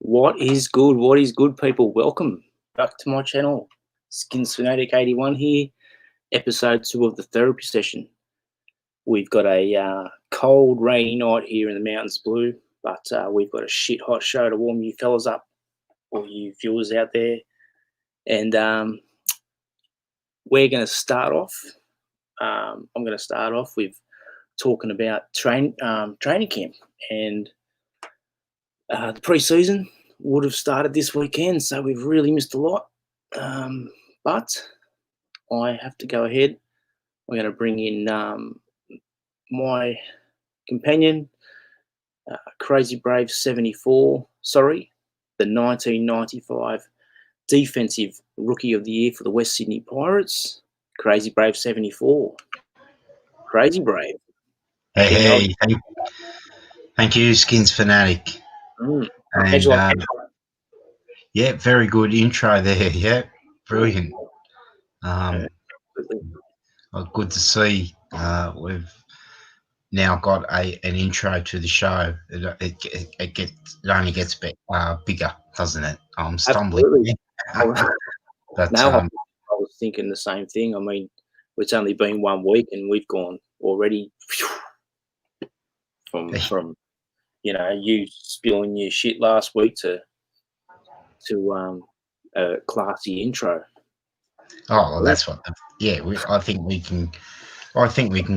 What is good? What is good, people? Welcome back to my channel. Skins Fanatic 81 here, episode 2 of the therapy session. We've got a cold, rainy night here in the mountains blue, but we've got a shit hot show to warm you fellas up, all you viewers out there. And we're going to start off. I'm going to start off with talking about training camp, and the pre-season would have started this weekend, so we've really missed a lot. But I have to go ahead. We're going to bring in my companion, Crazy Brave 74. Sorry, the 1995 Defensive Rookie of the Year for the West Sydney Pirates, Crazy Brave 74. Crazy Brave. Hey. Thank you, Skins Fanatic. And yeah, very good intro there. Yeah, brilliant. Good to see. We've now got an intro to the show. It only gets bigger, doesn't it? I'm stumbling. But I was thinking the same thing. I mean, it's only been 1 week, and we've gone already from you spilling your shit last week to a classy intro. Oh, well, that's what. I think we can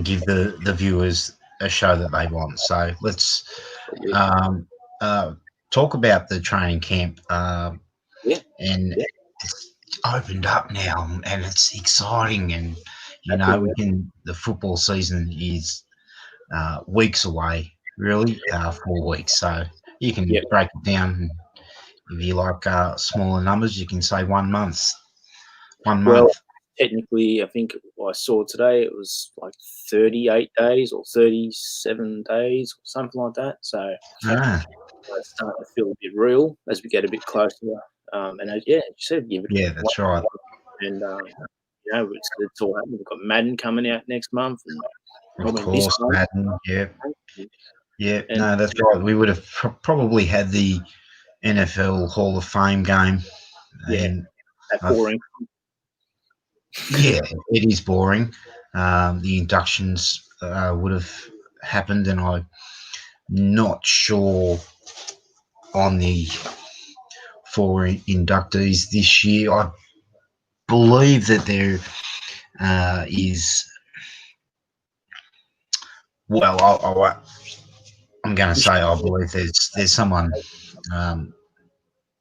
give the viewers a show that they want. So let's talk about the training camp. It's opened up now, and it's exciting. And the football season is weeks away. Really, 4 weeks. So you can break it down. If you like smaller numbers, you can say 1 month. 1 month. Well, technically, I think I saw today it was like 38 days or 37 days or something like that. So it's starting to feel a bit real as we get a bit closer. You said give it. Yeah, that's right. And it's all happening. We've got Madden coming out next month. And of course, Madden. Yeah. No, that's right. We would have probably had the NFL Hall of Fame game. And that's boring. Yeah, it is boring. The inductions would have happened, and I'm not sure on the 4 inductees this year. I believe that there is. Well, I'm going to say I believe there's someone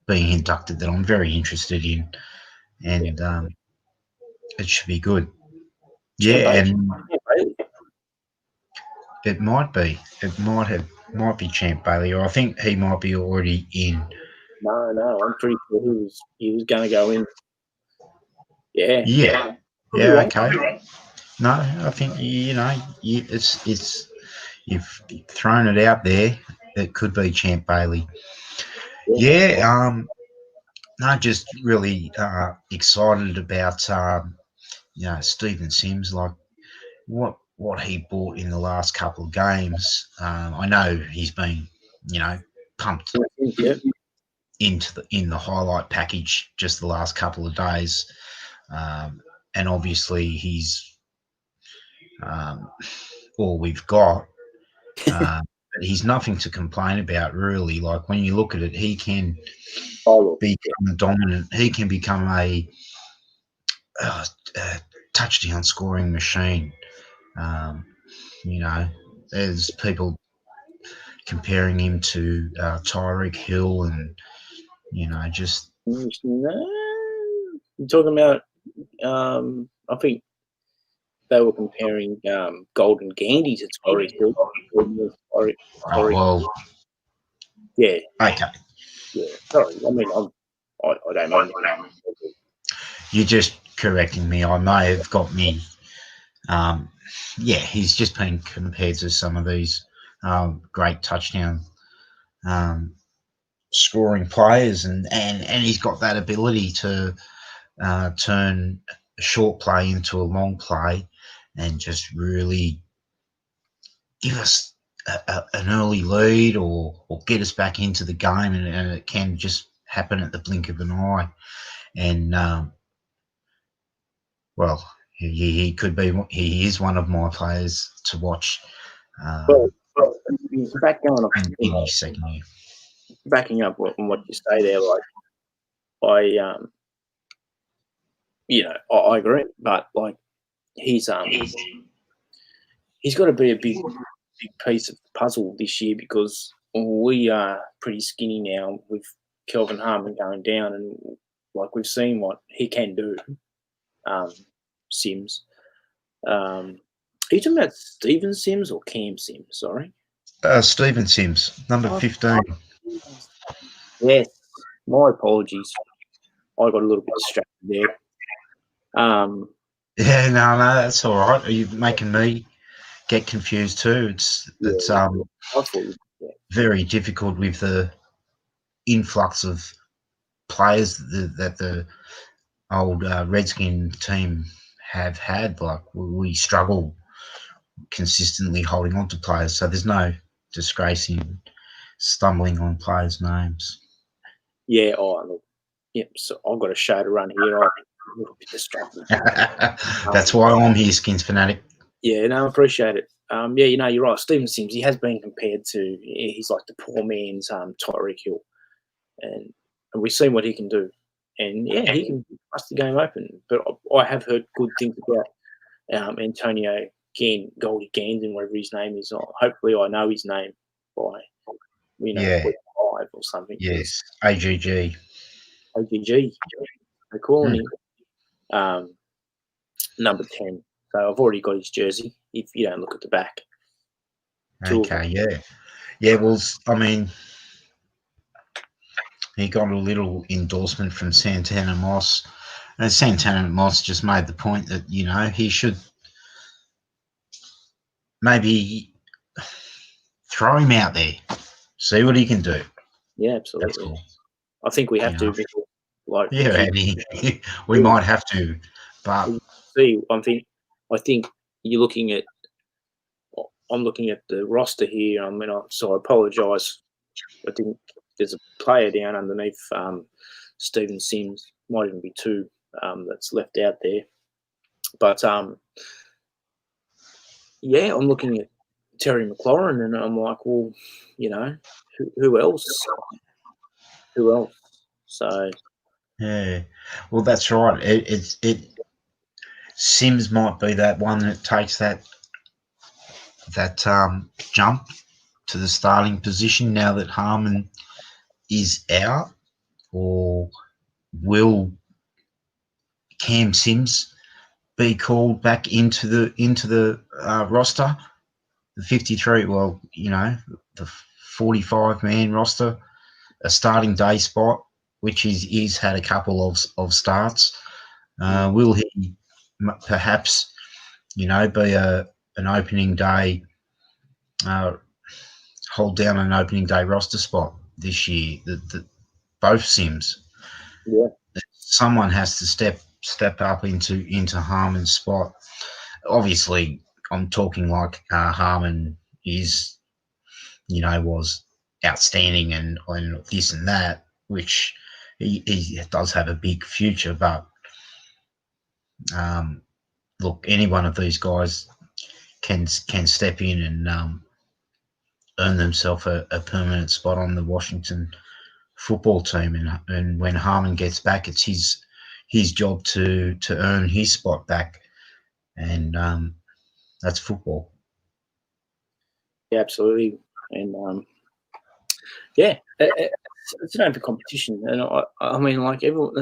being inducted that I'm very interested in, and it should be good. Yeah, and it might be. It might be Champ Bailey, or I think he might be already in. No, I'm pretty sure he was going to go in. Yeah. Okay. No, I think it's you've thrown it out there. It could be Champ Bailey. No, just really excited about Stephen Sims, like what he bought in the last couple of games. I know he's been pumped in the highlight package just the last couple of days, and obviously he's all we've got. But he's nothing to complain about, really. Like, when you look at it, he can become dominant. He can become a touchdown scoring machine. There's people comparing him to Tyreek Hill, and just. You're talking about, I think they were comparing Golden Gandy to Tyreek Hill. Oh, well, Yeah, okay. yeah. Sorry, I mean, I don't mean that. You're just correcting me. I may have got me. Yeah, he's just been compared to some of these great touchdown um, scoring players, and he's got that ability to turn a short play into a long play and just really give us an early lead or get us back into the game, and it can just happen at the blink of an eye. And well, he could be. He is one of my players to watch. Well, Um, back going off, in his second year. backing up on what you say there, like I I agree, but like he's he's got to be a big piece of the puzzle this year because we are pretty skinny now with Kelvin Harmon going down, and like we've seen what he can do. Sims. Are you talking about Steven Sims or Cam Sims? Sorry. Stephen Sims, number Oh, 15. yes. My apologies. I got a little bit distracted there. Yeah, no, that's all right. Are you making me get confused too? It's Yeah, I thought yeah. very difficult with the influx of players that the old Redskin team have had. Like we struggle consistently holding on to players, so there's no disgrace in stumbling on players' names. Yeah, oh, look. Yep, so I've got a show to run here. I'm a little bit distracted. That's why I'm here, Skins Fanatic. Yeah, no, I appreciate it. Yeah, you're right. Steven Sims, he has been compared to, he's like the poor man's Tyreek Hill. And we've seen what he can do. And yeah, he can bust the game open. But I have heard good things about Antonio Goldie Gandon, whatever his name is. Hopefully, I know his name by Yeah, week 5 or something. yes, AGG. OGG, they're calling Hmm. him number 10. So I've already got his jersey. If you don't look at the back, two of them. Okay, yeah. Yeah, well, I mean, he got a little endorsement from Santana Moss. And Santana Moss just made the point that, he should maybe throw him out there, see what he can do. Yeah, That's absolutely. all. I think we have You to. know. Like, Yeah, and we might have to, but see, I think you're looking at. I'm looking at the roster here. So I apologise. I didn't. There's a player down underneath Steven Sims. Might even be two that's left out there. But yeah, I'm looking at Terry McLaurin, and I'm like, well, who else? Who else? So yeah, well, that's right. It Sims might be that one that takes that jump to the starting position now that Harmon is out, or will Cam Sims be called back into the roster, the 53? Well, the 45-man roster, a starting day spot, which he's had a couple of starts. Will he perhaps be an opening day, hold down an opening day roster spot this year? Both Sims. yeah, Someone has to step up into Harmon's spot. Obviously, I'm talking like Harmon was outstanding and this and that, which he does have a big future. But look, any one of these guys can step in and earn themselves a permanent spot on the Washington football team. And when Harmon gets back, it's his job to earn his spot back, and that's football. yeah, absolutely. And yeah, it's an open competition, and I mean, like everyone.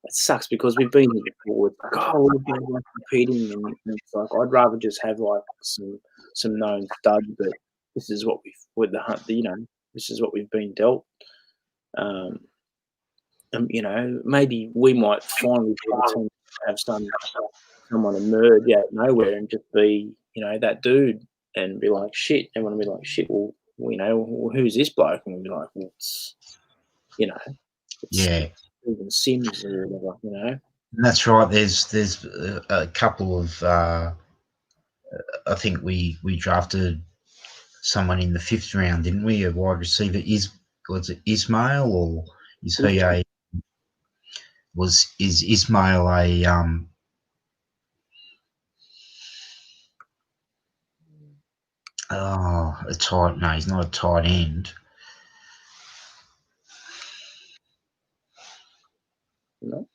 it sucks because we've been here before. It's like, oh, we've been like competing, and it's like I'd rather just have like some known studs, but this is what we've with the hunt. You know, this is what we've been dealt. You know, maybe we might finally be the team to have someone emerge out of nowhere and just be, you know, that dude and be like, shit. Everyone will be like, shit. Well, you know, well, who's this bloke? And we'll be like, well, it's, you know, it's Yeah, even Sims or whatever, you know. that's right. There's a couple of I think we drafted someone in the 5th round, didn't we? A wide receiver. Was it Ismail, or is he a is Ismail a a tight? No, he's not a tight end. No,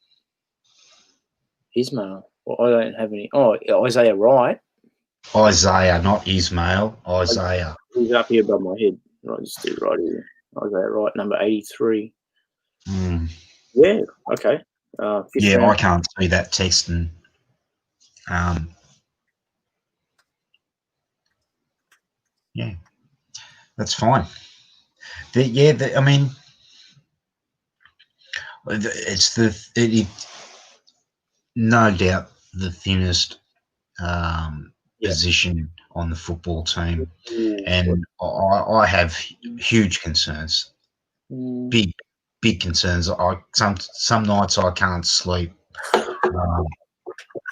Ismail. Well, I don't have any. Oh, Isaiah Wright. Isaiah, not Ismail. Isaiah. He's up here above my head. Right, just do it right here. Isaiah Wright, number 83. Mm. Yeah. Okay. 5th Yeah, round. I can't see that text, and yeah, that's fine. I mean, no doubt the thinnest Yeah. position on the football team, Ooh, and I have huge concerns, big concerns. Some nights I can't sleep.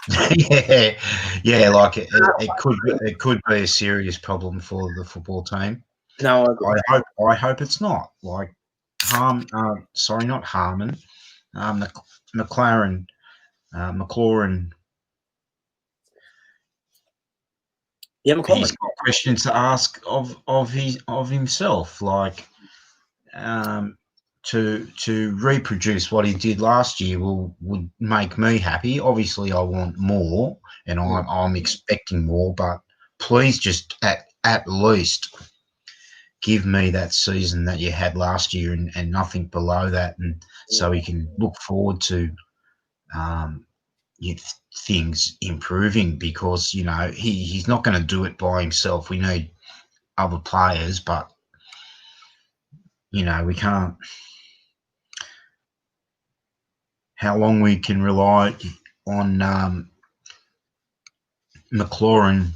Yeah, like it could be a serious problem for the football team. No, I hope it's not. Like not Harmon, McLaren, McLaurin. yeah, He's McLaren. got questions to ask of himself, like to reproduce what he did last year would make me happy. Obviously, I want more, and I'm expecting more. But please, just at least give me that season that you had last year, and nothing below that, and so we can look forward to um, things improving, because you know he's not going to do it by himself. We need other players, but you know we can't. How long we can rely on McLaurin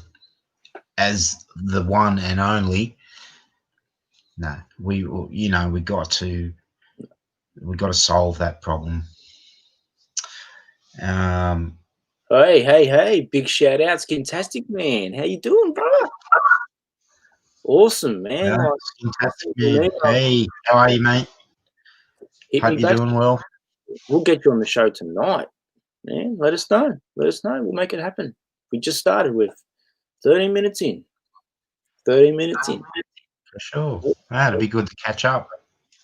as the one and only? No, we got to solve that problem. Hey! Big shout outs, Fantastic Man. How you doing, bro? Awesome, man. Yeah, Like, fantastic, man. Hey, how are you, mate? hit me Hope you're back. doing well. We'll get you on the show tonight, man. Let us know. We'll make it happen. We just started with 13 minutes in. 13 minutes in. For sure. It'd be good to catch up.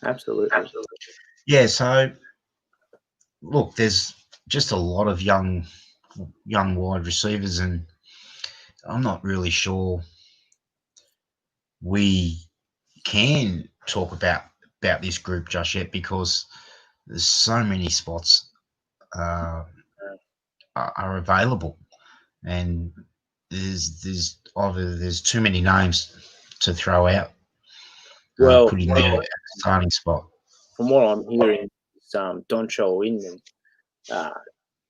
Absolutely. Yeah, so look, there's just a lot of young wide receivers, and I'm not really sure we can talk about this group just yet, because there's so many spots are available, and there's too many names to throw out, Well, putting there at the starting spot. from what I'm hearing, Doncho Inman,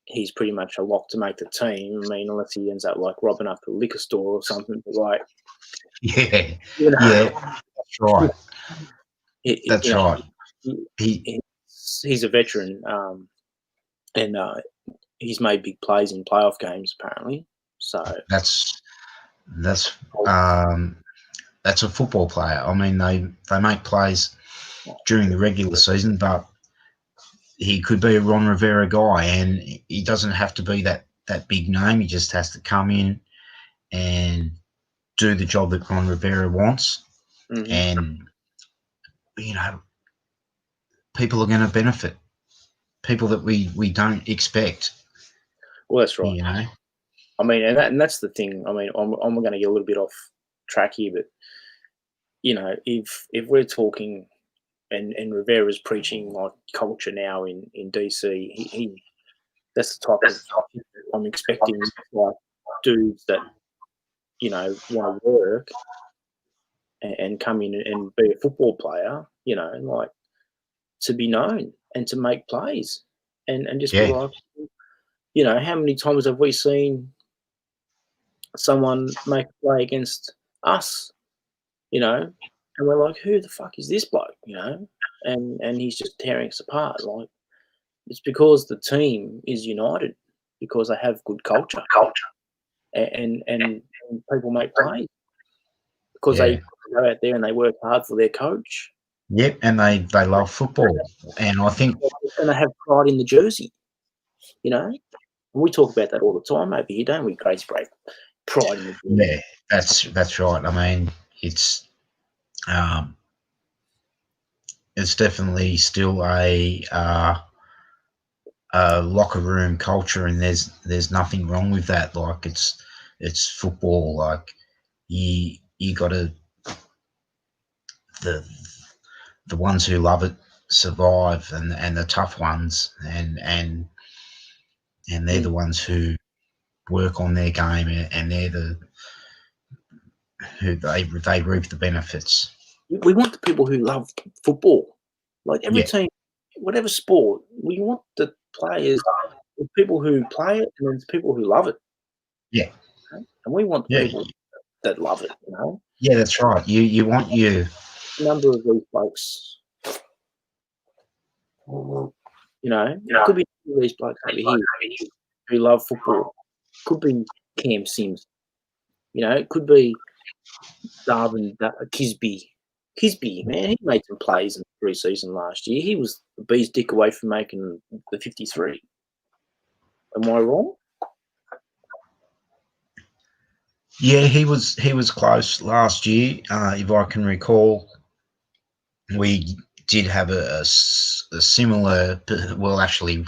he's pretty much a lock to make the team. I mean, unless he ends up like robbing up a liquor store or something. But like, Yeah, you know, yeah, that's right. That's right. He's a veteran, and he's made big plays in playoff games apparently. So that's a football player. I mean, they make plays during the regular season, but he could be a Ron Rivera guy, and he doesn't have to be that big name. He just has to come in and do the job that Ron Rivera wants, and you know, people are going to benefit. People that we don't expect. Well, that's right. You know, I mean, and that's the thing. I mean, I'm going to get a little bit off track here, but you know, if we're talking and Rivera's preaching like culture now in DC. He that's the type of I'm expecting, like dudes that want to work and come in and be a football player, like to be known and to make plays and just be Yeah, like, how many times have we seen someone make a play against us, and we're like, who the fuck is this bloke, and he's just tearing us apart. Like, it's because the team is united, because they have good culture, and people make plays because yeah. they go out there and they work hard for their coach. Yep, and they love football, and I think And they have pride in the jersey, And we talk about that all the time over here, don't we, Grace Brave? Pride in the jersey. yeah, that's right. I mean, um, it's definitely still a locker room culture, and there's nothing wrong with that. Like it's football. Like you got to the the ones who love it survive, and the tough ones, and they're the ones who work on their game, and they're the who they reap the benefits. We want the people who love football. Like every Yeah, team, whatever sport, we want the players, the people who play it, and then the people who love it. yeah, And we want the yeah, people that love it. yeah. That's right. You want your A number of these folks, it could be these blokes over here who love football. Could be Cam Sims. It could be Darwin Kisby. Kisby, man, he made some plays in the pre-season last year. He was the bee's dick away from making the 53. Am I wrong? yeah. He was close last year, if I can recall. We did have a similar. Well, actually,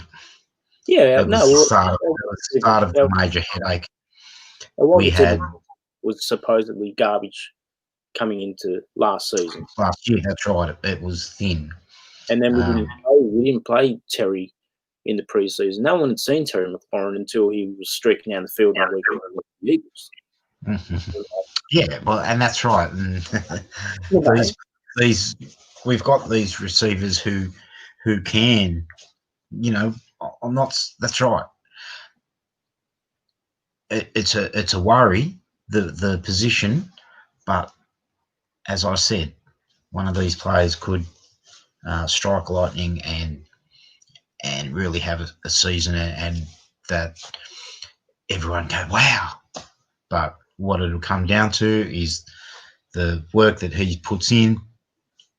Yeah, it was no. the Well, start of the major headache. We Watson had was supposedly garbage coming into last season, last year. That's right. It was thin. and then Um, we didn't play Terry in the preseason. No one had seen Terry McLaurin until he was streaking down the field in the week with the Eagles. yeah, well, and that's right. And these we've got these receivers who can, I'm not. That's right. It's a worry, the position, but as I said, one of these players could strike lightning and really have a season, and that everyone go wow. But what it'll come down to is the work that he puts in,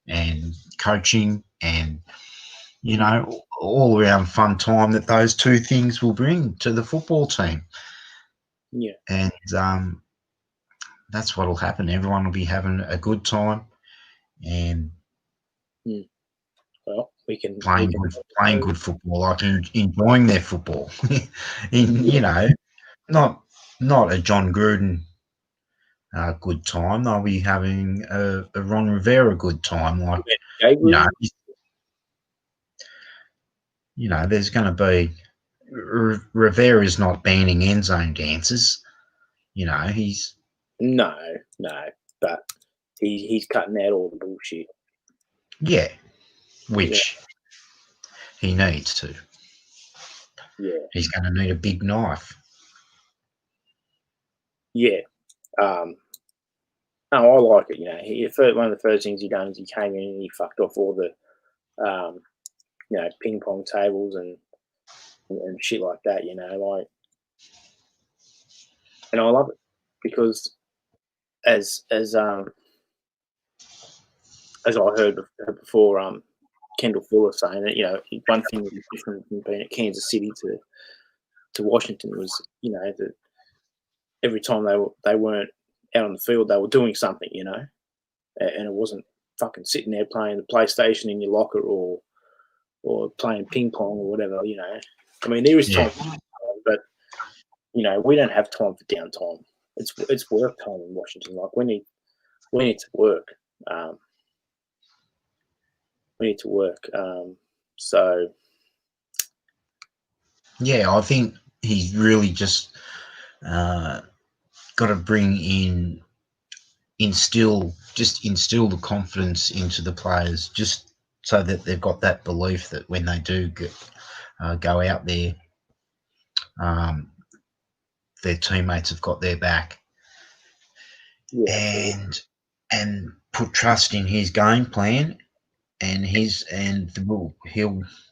and coaching, and all around fun time that those two things will bring to the football team. Yeah. And that's what'll happen. Everyone will be having a good time and Well, we can playing good football, like enjoying their football. Not a John Gruden good time. They'll be having a Ron Rivera good time. Like you know, there's going to be Rivera's not banning end zone dances. He's no, but he's cutting out all the bullshit. Which he needs to. Yeah, He's going to need a big knife. yeah. No, I like it. One of the first things he done is he came in and he fucked off all the, ping pong tables and shit like that. And I love it because as I heard before, Kendall Fuller saying that one thing that was different from being at Kansas City to Washington was that every time they weren't out on the field they were doing something, and it wasn't fucking sitting there playing the PlayStation in your locker or playing ping pong or whatever. I mean, there is time, but we don't have time for downtime. It's work time in Washington. Like we need to work. We need to work. So Yeah, I think he's really just got to bring in, instill the confidence into the players, just so that they've got that belief that when they do go out there, um, their teammates have got their back, yeah, absolutely. and put trust in his game plan, and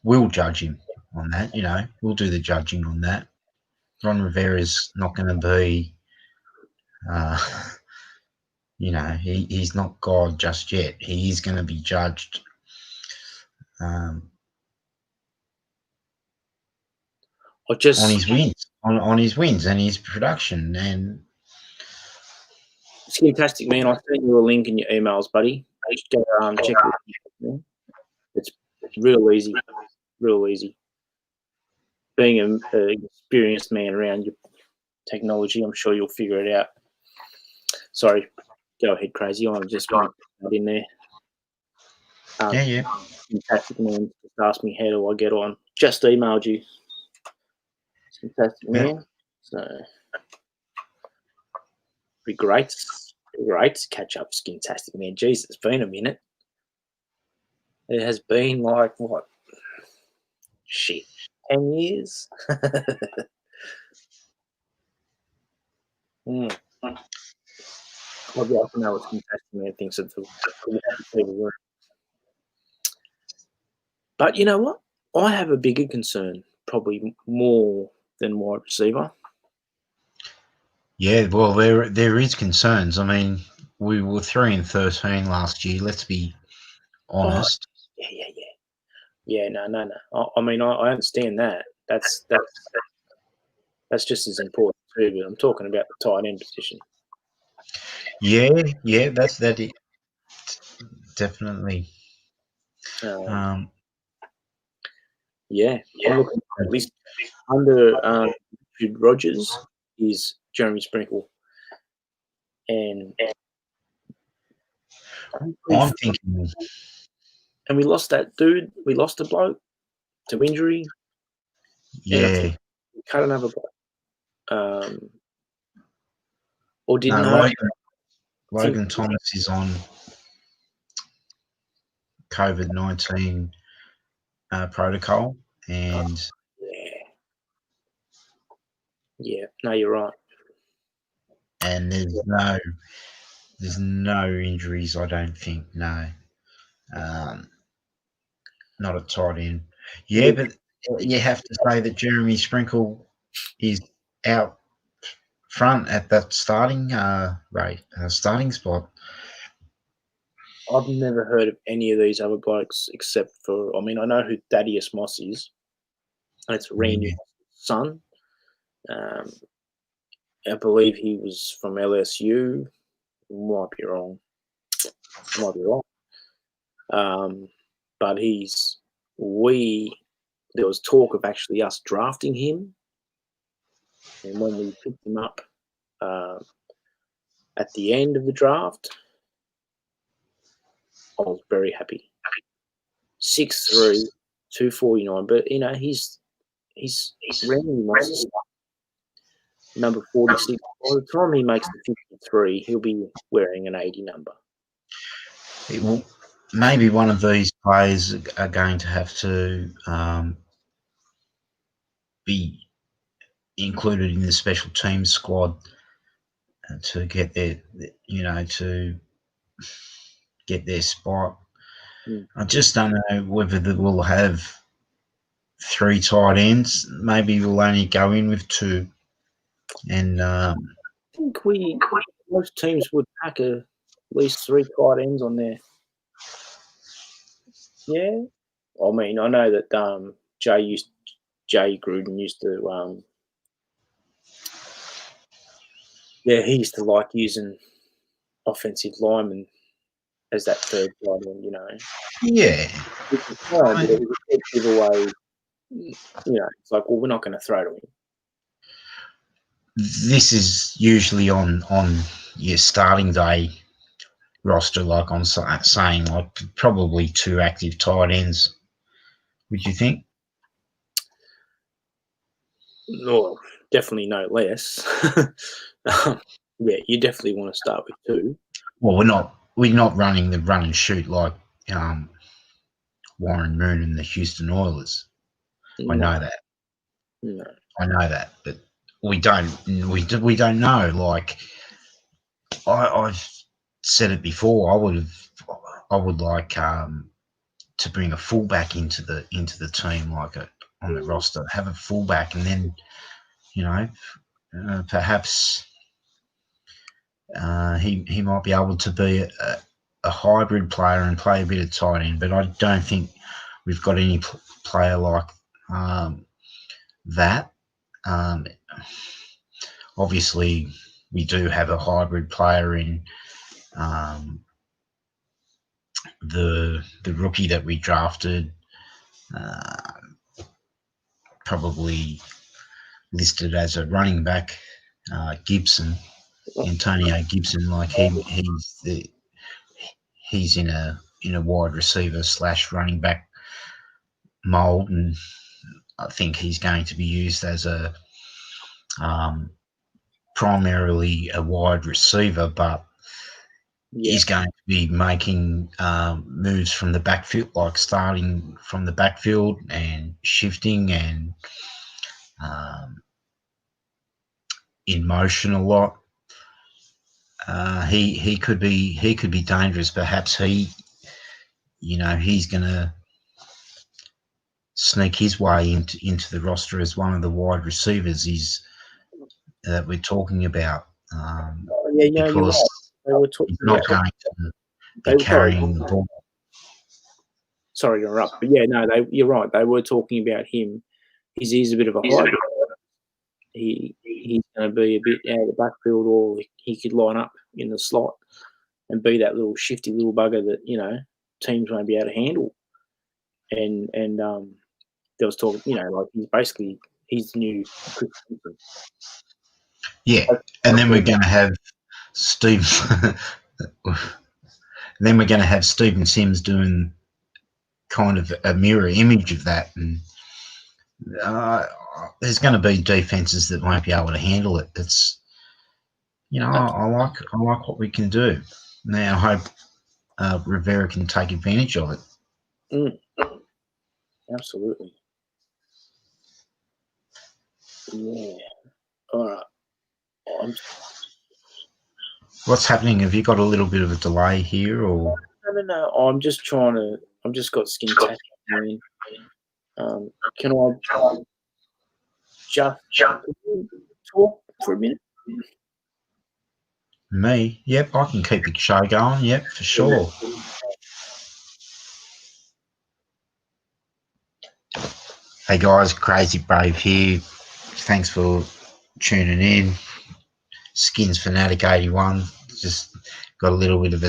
we'll judge him on that. We'll do the judging on that. Ron Rivera's not going to be, uh, he's not God just yet. He is going to be judged um, on his wins, on his wins and his production. And it's fantastic, man. I sent you a link in your emails, buddy. Just go check it out. It's real easy, real easy. Being an experienced man around your technology, I'm sure you'll figure it out. Sorry, go ahead, crazy. I'm just going to put that in there. yeah. Fantastic, man. Just ask me, how do I get on? Just emailed you. Fantastic, man. So, be great to catch up. Fantastic, man. Jeez, it's been a minute. It has been like, what? Shit, 10 years? I'd like to know what Fantastic Man thinks of the people. But you know what? I have a bigger concern, probably more than wide receiver. Yeah, well, there is concerns. I mean, we were 3-13 last year. Let's be honest. Yeah. No. I mean, I understand that. That's just as important too. But I'm talking about the tight end position. Yeah, that's definitely. Yeah. I'm looking at least under Richard Rogers is Jeremy Sprinkle, and I'm thinking. And we lost that dude. We lost a bloke to injury. And I think we cut another bloke. Or didn't know. Logan Thomas is on COVID-19 protocol, and yeah, no, you're right. And there's no injuries, I don't think. No, not a tight end. Yeah, but you have to say that Jeremy Sprinkle is out front at that starting starting spot. I've never heard of any of these other blokes except for, I mean, I know who Thaddeus Moss is. It's Randy's son. I believe he was from LSU. Might be wrong. But there was talk of actually us drafting him. And when we picked him up at the end of the draft, I was very happy. 6'3", 249, but you know he's Randy Moss, number 46. By the time he makes the 53, he'll be wearing an 80 number. Maybe one of these players are going to have to be included in the special teams squad to get their spot. I just don't know whether we'll have 3 tight ends. Maybe we'll only go in with 2. And I think most teams would pack at least 3 tight ends on there. Yeah, I mean, I know that Jay Gruden used to he used to like using offensive linemen as that third tight end, you know. Yeah. Which is fine, but it was a big giveaway. You know, it's like, well, we're not going to throw to him. This is usually on your starting day roster, like I'm saying, like probably 2 active tight ends. Would you think? No, definitely no less. Yeah, you definitely want to start with 2. Well, we're not running the run and shoot like Warren Moon and the Houston Oilers. I No, know that. no. I know that, but we don't know. Like I've said it before. I would like to bring a fullback into the team, like on the roster. Have a fullback, and then perhaps he might be able to be a hybrid player and play a bit of tight end. But I don't think we've got any player like that. Obviously, we do have a hybrid player in the rookie that we drafted, probably listed as a running back, Gibson, Antonio Gibson. Like he's in a wide receiver / running back mold, and I think he's going to be used as a primarily a wide receiver, but he's going to be making moves from the backfield, like starting from the backfield and shifting and in motion a lot. He could be dangerous. Perhaps he's going to sneak his way into the roster as one of the wide receivers that we're talking about. Because he's not going to be carrying the ball. Sorry to interrupt, but yeah, no, you're right. They were talking about him. He's a bit of a hybrid. He's going to be a bit out of the backfield, or he could line up in the slot and be that little shifty little bugger that teams won't be able to handle. And there was talk, like he's the new Chris Simpson. Yeah, and then we're going to have Steve. Then we're going to have Steven Sims doing kind of a mirror image of that, and there's going to be defenses that won't be able to handle it. It's I like what we can do. Now I hope Rivera can take advantage of it. Absolutely. Yeah. All right. What's happening? Have you got a little bit of a delay here, or? No. I'm just got skin tattooing. Can I just talk for a minute? Me? Yep, I can keep the show going. Yep, for sure. Hey guys, Crazy Brave here. Thanks for tuning in. Skins Fanatic 81. Just got a little bit of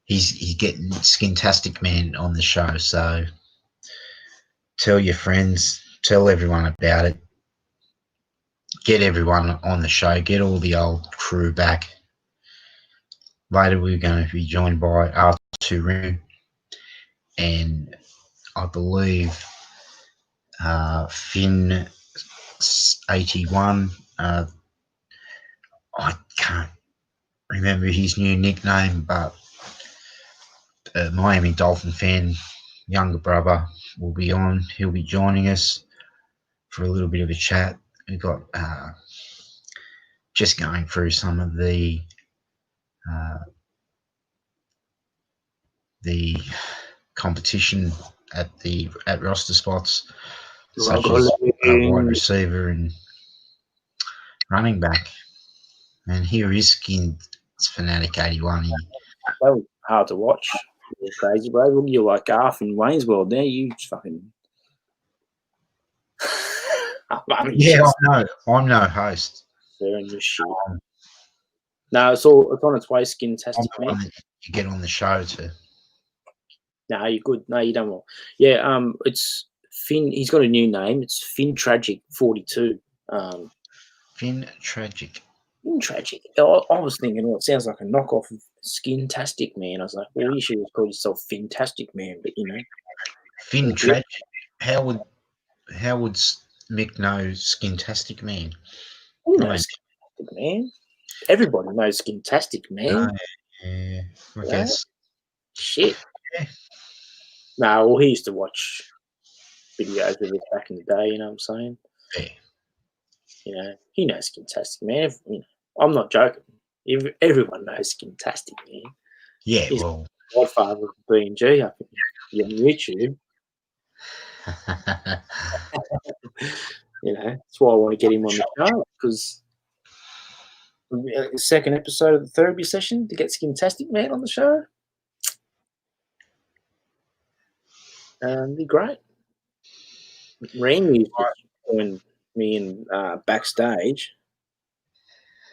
he's getting Skintastic Man on the show, so tell your friends, tell everyone about it. Get everyone on the show, get all the old crew back. Later we're going to be joined by R2 Rim and I believe Finn 81. I can't remember his new nickname, but Miami Dolphin fan, younger brother, will be on. He'll be joining us for a little bit of a chat. We've got just going through some of the competition at roster spots, such as wide receiver and running back. And here is Skins Fanatic 81. That was hard to watch. You're crazy, bro. Look, you're like Garth in Wayne's World now. You fucking. Yeah, I know. I'm no host. Sharing your shit. No, it's on its way. Skintastic Man. You get on the show too. No, you're good. No, you done well. Yeah, it's Finn. He's got a new name. It's Finn Tragic 42. Finn Tragic. Tragic. I was thinking, well, it sounds like a knockoff of Skintastic Man. I was like, well, you should have called yourself Fantastic Man, but Finn tragic. How would Mick know Skintastic Man? who I mean, knows Skintastic Man? Everybody knows Skintastic Man. yeah, I You know? guess. Shit. Yeah. No, well, he used to watch videos of it back in the day. You know what I'm saying? Yeah. He knows Skintastic Man. I'm not joking. Everyone knows Skintastic Man. Yeah, He's well, the godfather of B&G up on YouTube. That's why I want to get him on the show, because the second episode of the therapy session to get Skintastic Man on the show, be great. Randy just joined me in backstage,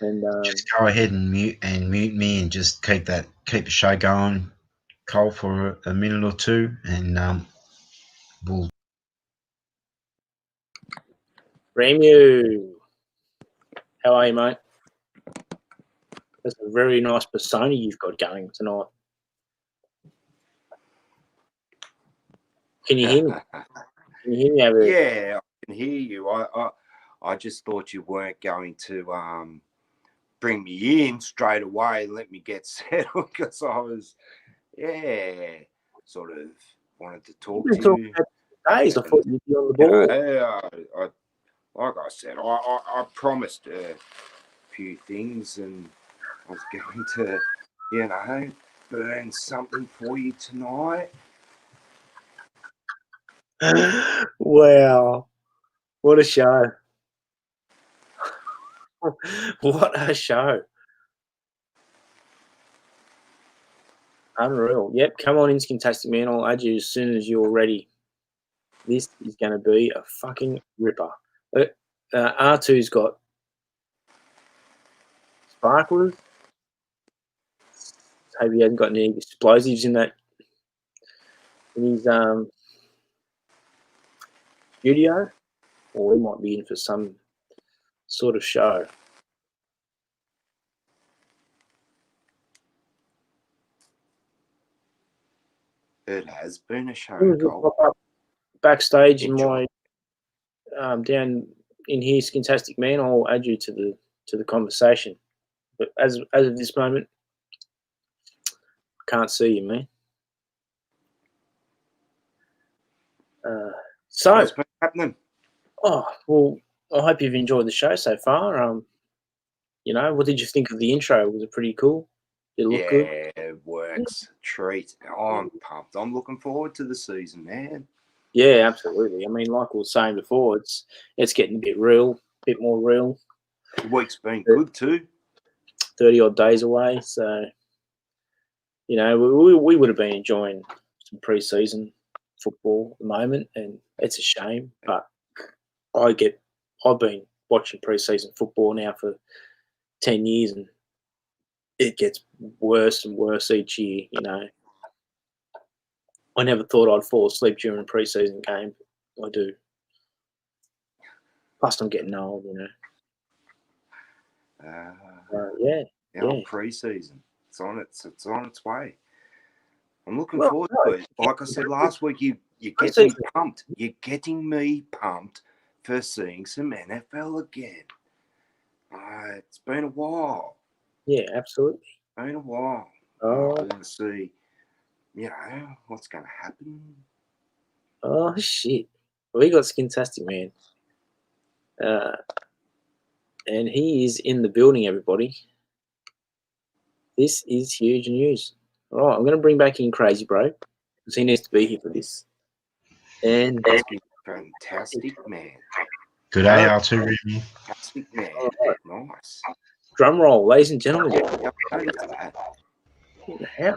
and just go ahead and mute me and just keep the show going, Cole, for a minute or two, and we'll. Ramu, how are you, mate? That's a very nice persona you've got going tonight. Can you hear me? Can you hear me over there? Yeah, I can hear you. I just thought you weren't going to bring me in straight away and let me get settled, because I was, sort of wanted to talk We've been to talking you. about days. I thought you'd be on the ball. Like I said, I promised a few things, and I was going to, burn something for you tonight. Wow. What a show. What a show. Unreal. Yep, come on in, Skintastic Man. I'll add you as soon as you're ready. This is going to be a fucking ripper. R2's got sparklers. Hope he hasn't got any explosives in his studio, or he might be in for some sort of show. It has been a show, He'll pop up backstage in Enjoy. my down in here, Skintastic Man. I'll add you to the conversation. But as of this moment, I can't see you, man. So What's been happening? Oh, well, I hope you've enjoyed the show so far. What did you think of the intro? Was it pretty cool? Did it look good? Yeah, it works. Treat. I'm pumped. I'm looking forward to the season, man. Yeah, absolutely. I mean, like we were saying before, it's getting a bit more real. The week's been good too. 30-odd days away. So, we would have been enjoying some pre-season football at the moment, and it's a shame. But I've been watching pre-season football now for 10 years, and it gets worse and worse each year, I never thought I'd fall asleep during a pre-season game. I do. Plus, I'm getting old, Yeah. Pre-season. It's on its way. I'm looking forward to it. Like I said last week, you get me pumped. You're getting me pumped for seeing some NFL again. It's been a while. Yeah, absolutely. It's been a while. Oh, to see, what's going to happen. Oh shit! We got Skintastic Man, and he is in the building. Everybody, this is huge news. All right, I'm going to bring back in Crazy Bro because he needs to be here for this. And Fantastic man. Good day, R2 Remy. Fantastic man. Nice. Drum roll, ladies and gentlemen. Yeah.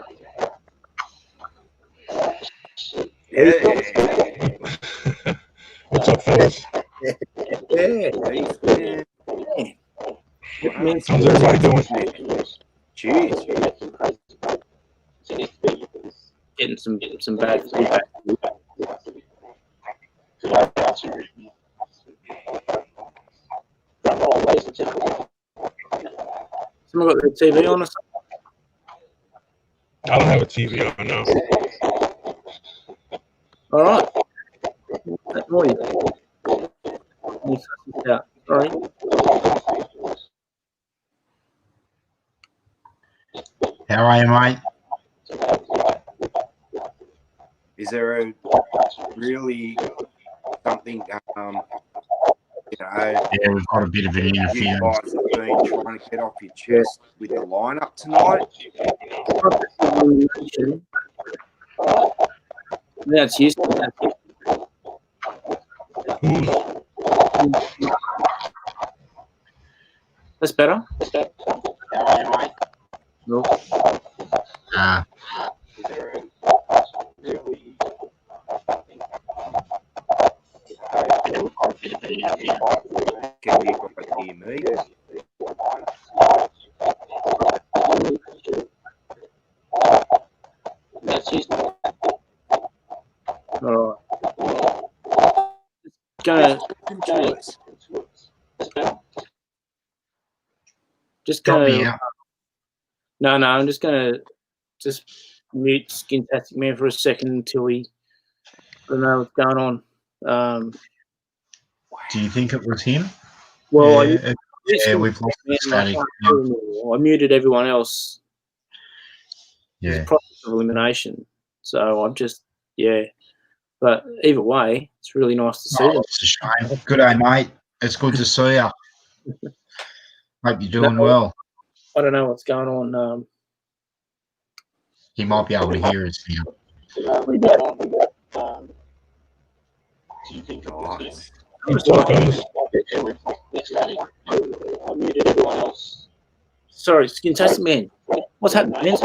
What's up, fellas? Yeah. How's everybody doing? Cheers. Getting some bad feedback. Someone got their TV on or something? I don't have a TV on now. All right. That noise. Let me suss this out. Sorry. How are you, mate? Is there a really something, Yeah, we've got a bit of an you interference. guys have been trying to get off your chest with the lineup tonight? That's useful. That's better. No. Can you guys hear me? All right. Just Drop me gonna. out. No. I'm just gonna mute Skintastic Man for a second until I don't know what's going on. Do you think it was him? Well, Yeah, we've lost the static. I muted everyone else. It's a Yeah. process of elimination. So I'm just, But either way, it's really nice to see them. It's a shame. Good day, mate. It's good to see you. Hope you're doing well. I don't know what's going on. He might be able to hear us now. Nice. Sorry, Skintastic Man. What's happening, man?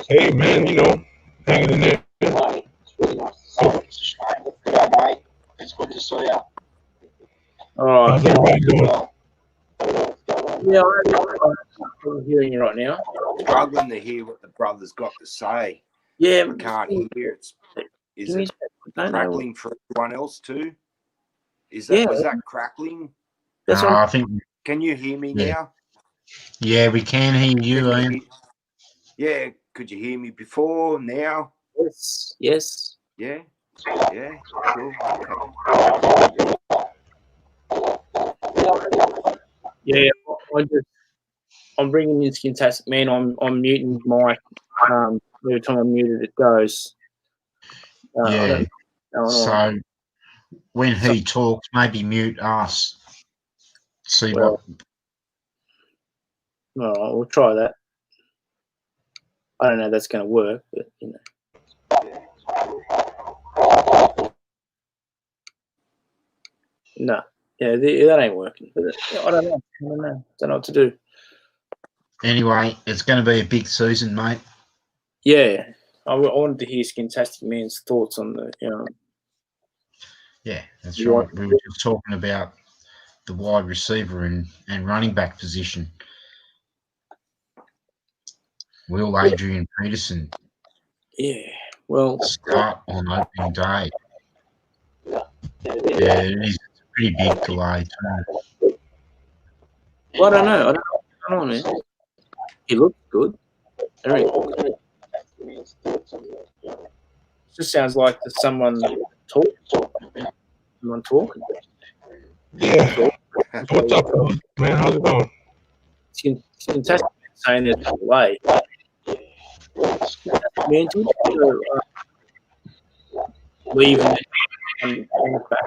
Hey, man, you know, hanging in there. It's good to see you. All right. How's everybody doing? Yeah, I'm hearing you right now. Struggling to hear what the brother's got to say. Yeah. I can't hear. Is it crackling for everyone else too? Was that crackling? That's I think. Can you hear me now? Yeah, we can hear you, Ian. Yeah, could you hear me before, now? Yes. Yeah, cool. Yeah, I'm bringing in Skintastic Man. I'm muting my every time I'm muted it goes. Yeah. So when he talks, maybe mute us. See what. All right, we'll try that. I don't know if that's going to work, but you know. No, that ain't working. But I don't know. Don't know what to do. Anyway, it's going to be a big season, mate. Yeah, I wanted to hear Skintastic Man's thoughts on the. Yeah, that's right. We were just talking about the wide receiver and running back position. Will Adrian Peterson start on opening day? Yeah, it is a pretty big delay too. Well, I don't know. What's going on, man. He looks good. It just sounds like there's someone talking. Someone talking. Yeah. What's up, man? How's it going? Skintastic saying there's a delay. Man, do you leave and back?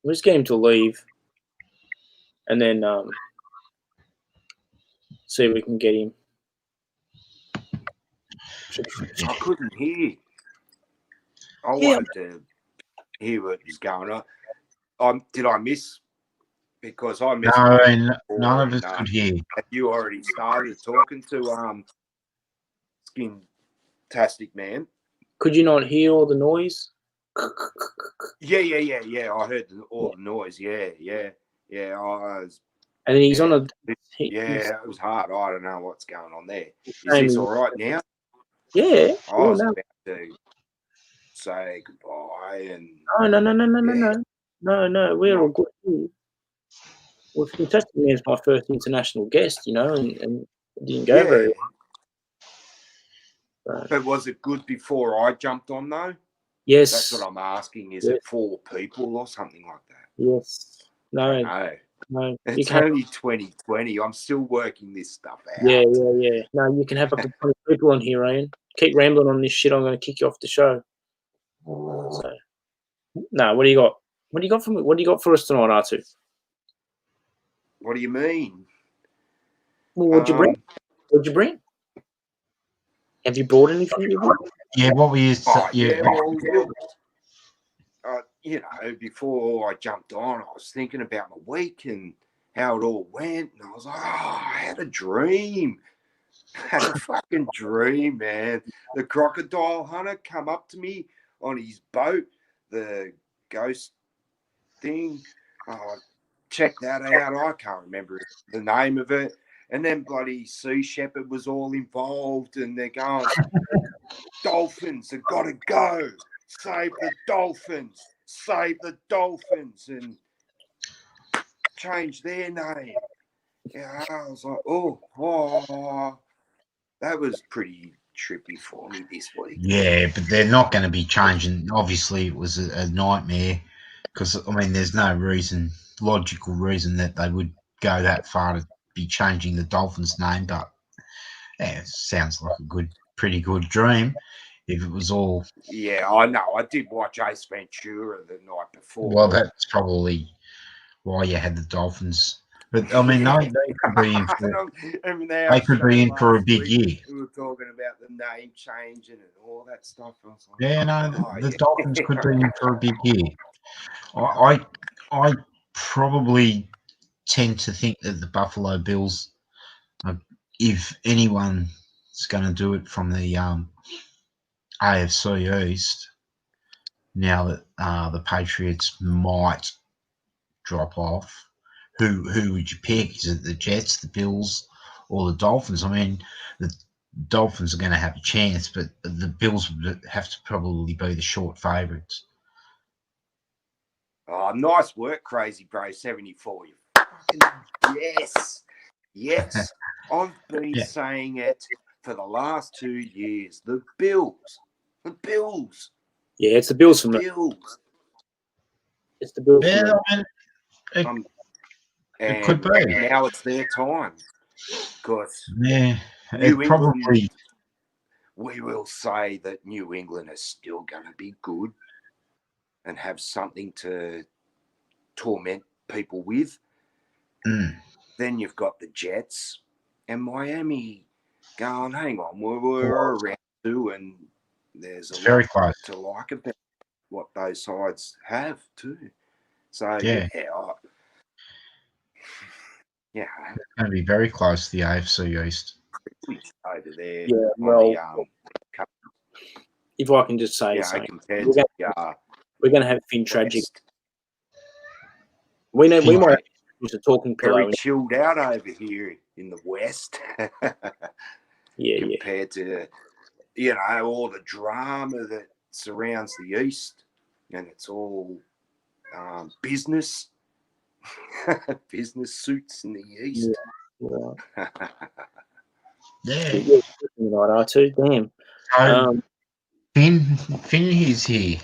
We'll just get him to leave, and then see if we can get him. I couldn't hear. I wanted to hear what was going on. Did I miss? Because I missed. No, none of us could hear. Have you already started talking to Skintastic Man? Could you not hear all the noise? Yeah. I heard all the noise. Yeah. I was. And then he's on a. It was hard. I don't know what's going on there. Is this all right now? Yeah. I was about to say goodbye and. No. We're all good here. Well, fantastic me as my first international guest, and it didn't go very well. So, But was it good before I jumped on, though? yes. That's what I'm asking. Is Yes. it 4 people or something like that? Yes. I No. know. It's only 2020. I'm still working this stuff out. Yeah. No, you can have up to 20 people on here, Ian. Keep rambling on this shit, I'm going to kick you off the show. So, no, what do you got? What do you got for us tonight, R2? What do you mean? Well, what'd you bring? Have you brought anything with you? Yeah, what were you? Well, look, before I jumped on, I was thinking about my week and how it all went, and I was like, I had a dream. I had a fucking dream, man. The crocodile hunter come up to me on his boat, the ghost thing. Check that out. I can't remember the name of it. And then bloody Sea Shepherd was all involved, and they're going, dolphins have got to go. Save the dolphins. Save the dolphins. And change their name. Yeah, I was like, oh, that was pretty trippy for me this week. Yeah, but they're not going to be changing. Obviously, it was a nightmare because, there's no logical reason that they would go that far to be changing the Dolphins' name, but yeah, it sounds like a pretty good dream. If it was all... Yeah, I know. I did watch Ace Ventura the night before. Well, that's probably why you had the Dolphins. But, they could be in for... They could be in for a big year. We were talking about the name changing and all that stuff. I was like, Yeah, no, the Dolphins could be in for a big year. I probably tend to think that the Buffalo Bills, if anyone's going to do it from the AFC East, now that the Patriots might drop off, who would you pick? Is it the Jets, the Bills, or the Dolphins? The Dolphins are going to have a chance, but the Bills would have to probably be the short favourites. Oh, nice work, Crazy Bro 74. You fucking yes. I've been saying it for the last 2 years. The Bills. Yeah, it's the Bills from Bills. It's the Bills. Yeah, it could be. Now it's their time. Because New England, we will say that New England is still going to be good and have something to torment people with. Then you've got the Jets and Miami going, hang on, we're around 2, and there's a lot close to like about what those sides have too. So it's going to be very close to the AFC East over there. Yeah, well, if I can just say something, we're going to have Finn Tragic. We might use a talking pillow. Very chilled out over here in the West. Compared to all the drama that surrounds the East, and it's all business suits in the East. Right, R2. Damn. Finn is here.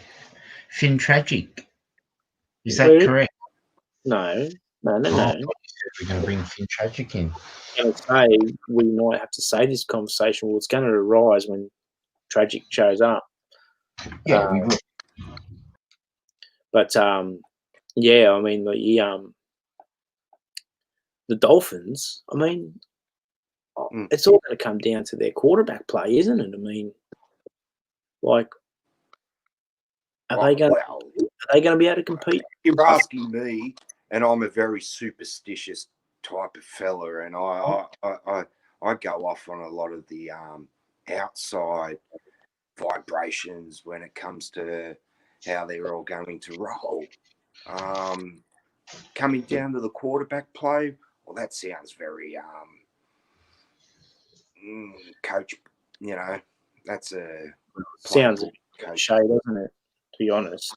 Finn Tragic. Is that correct? No. We're going to bring Finn Tragic in. I was going to say, we might have to say this conversation. Well, it's going to arise when Tragic shows up. Yeah, we will. But the Dolphins. It's all going to come down to their quarterback play, isn't it? Are they going to be able to compete? You're asking me, and I'm a very superstitious type of fella, and I go off on a lot of the outside vibrations when it comes to how they're all going to roll. Coming down to the quarterback play, well, that sounds very coach. That's a sounds cliche, doesn't it? To be honest,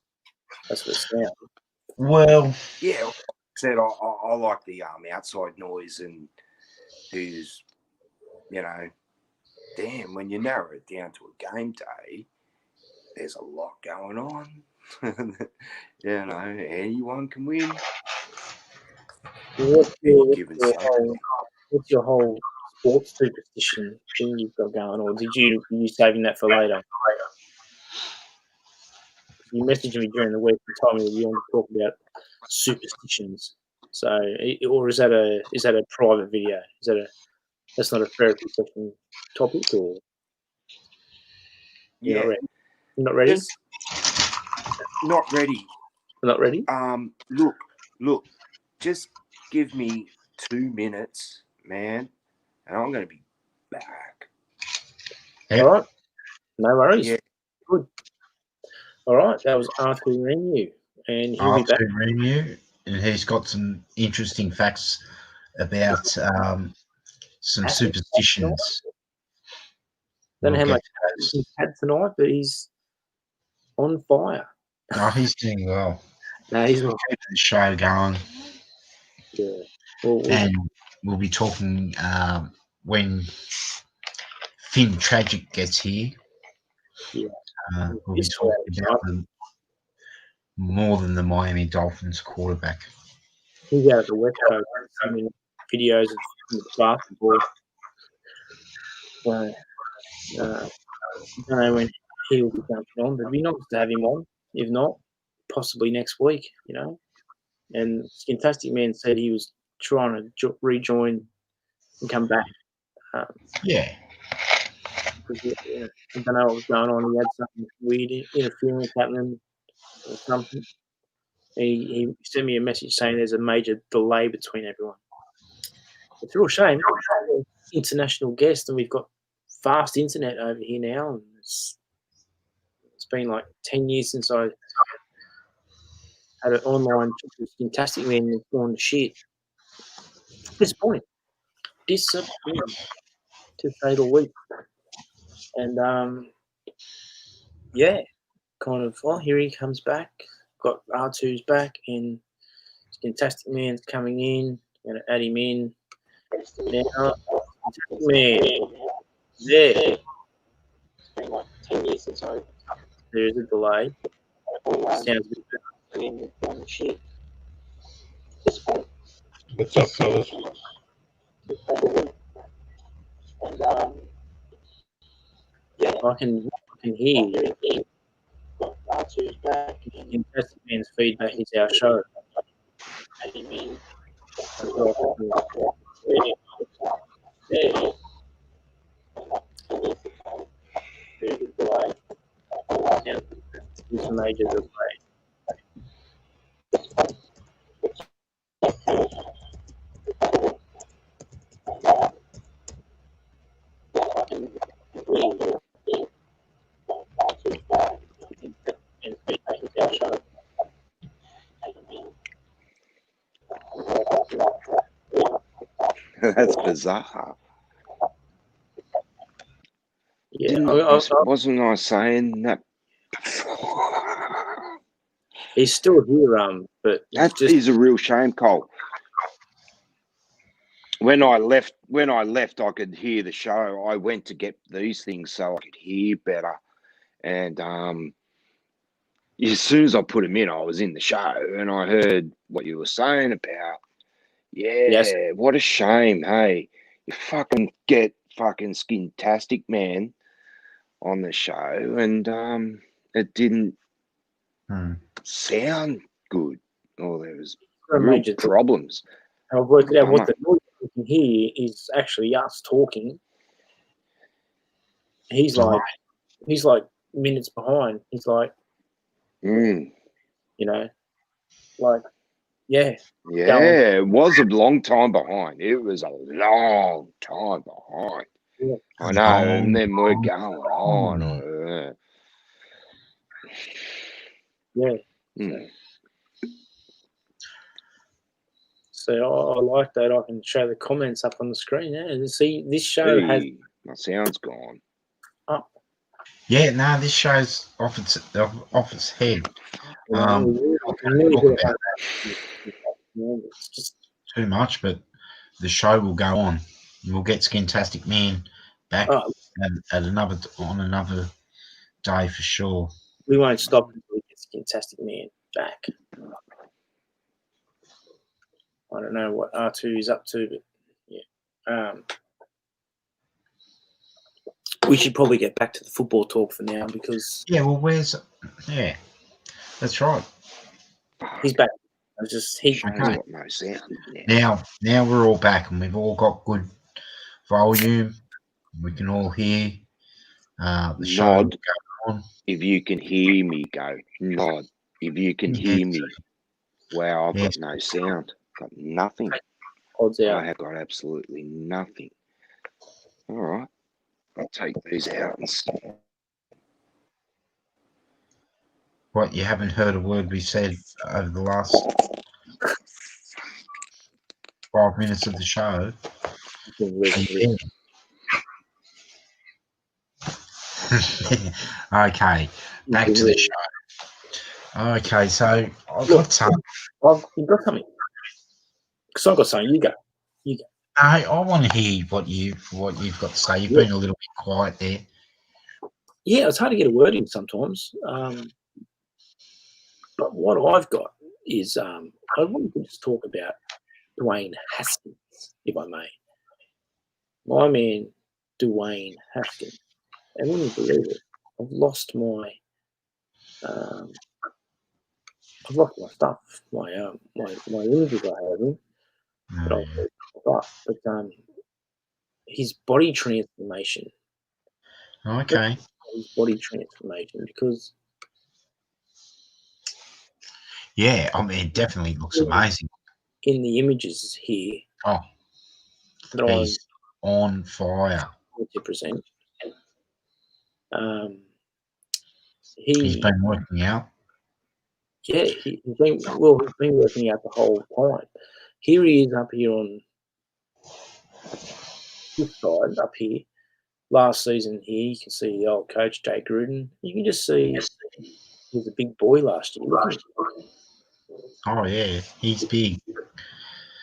that's what it sounds. Well, yeah. said, I like the outside noise, and who's, damn, when you narrow it down to a game day, there's a lot going on. Anyone can win. What's your whole sports superstition thing you've got going, or are you saving that for later? You messaged me during the week and told me that you want to talk about superstitions. So, or is that a private video? That's not a therapy session topic, or you're not ready? You're not ready? Not ready. Not ready? Look. Just give me 2 minutes, man, and I'm going to be back. Yep. All right. No worries. Yeah. Good. All right. That was Arthur Renew, and he'll be back. Renew, and he's got some interesting facts about some superstitions. Don't know how much he's had tonight, but he's on fire. Oh, he's doing well. No, he's not. Keep the show going. Yeah. And we'll be talking when Finn Tragic gets here. Yeah. We'll be talking about more than the Miami Dolphins quarterback. He's out of the West Coast sending videos of basketball. So, I don't know when he'll be jumping on, but it'd be nice to have him on. If not, possibly next week, And Fantastic Man said he was trying to rejoin and come back. Yeah. I don't know what was going on. He had something weird interference happening or something. He sent me a message saying there's a major delay between everyone. It's a real shame. International guest, and we've got fast internet over here now. And it's been like 10 years since I had an online Fantastic Man that's gone to shit. Disappointing, to say the least. And kind of. Oh, here he comes back. Got R2's back, and Fantastic Man's coming in. Going to add him in now. Fantastic Man, there. It's been like 10 years since there is a delay. Sounds a bit better. Shit. What's up, fellas? And I can hear you. R2's back. Fantastic Man's feedback is our show. It's a major delay. That's bizarre. Yeah, wasn't I saying that? He's still here, but that is a real shame, Cole. When I left, I could hear the show. I went to get these things so I could hear better, and as soon as I put them in, I was in the show, and I heard what you were saying about. Yeah, yes. What a shame, hey! You fucking get fucking Skintastic Man on the show, and it didn't sound good, or there was real problems. I've worked out what the noise you can hear is actually us talking. He's like minutes behind. He's like, it was a long time behind. It was a long time behind. Yeah. I know, and then we're going on. So I like that. I can show the comments up on the screen now. And see, this show has my sound's gone. Up. Yeah, no, this show's off its head. We'll talk about that. It's just too much, but the show will go on. We'll get Skintastic Man back at another day for sure. We won't stop until we get Skintastic Man back. I don't know what R2 is up to, but yeah. We should probably get back to the football talk for now because that's right. He's back. It's just Show's got no sound. Now we're all back and we've all got good volume. We can all hear the show Nod going on. if you can hear me. Go nod if you can hear me. Wow, I've got no sound. Got nothing. Odds out. I have got absolutely nothing. All right, I'll take these out and see. What, you haven't heard a word we said over the last 5 minutes of the show? Okay, back to the show. Okay, so I've got something. You've got something. Because I've got something. You go. I want to hear what you've got to say. You've been a little bit quiet there. Yeah, it's hard to get a word in sometimes. But what I've got is I want to just talk about Dwayne Haskins, if I may. My man, Dwayne Haskins. And wouldn't you believe it? I've lost my stuff, my images I have him. But his body transformation. Okay. His body transformation, because I mean, it definitely looks amazing. In the images here, he's on fire. 20%. He's been working out. Yeah, he's been working out the whole time. Here he is up here on this side, up here. Last season here, you can see the old coach, Jay Gruden. You can just see he was a big boy last year. Oh, yeah, he's big.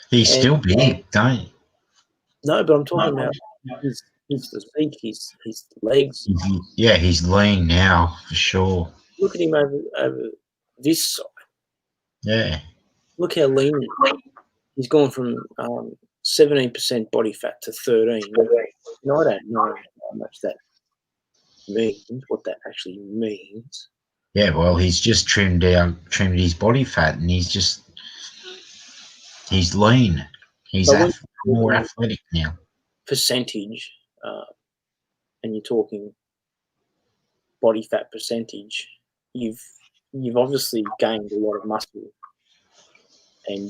He's still big, don't he? No, but I'm talking about his physique, his legs. He's lean now, for sure. Look at him over this side. Yeah. Look how lean he is. He's gone from 17% body fat to 13%. And I don't know how much that means, what that actually means. Yeah, well, he's just trimmed his body fat, and he's lean. He's more athletic now. Percentage, and you're talking body fat percentage, you've obviously gained a lot of muscle, and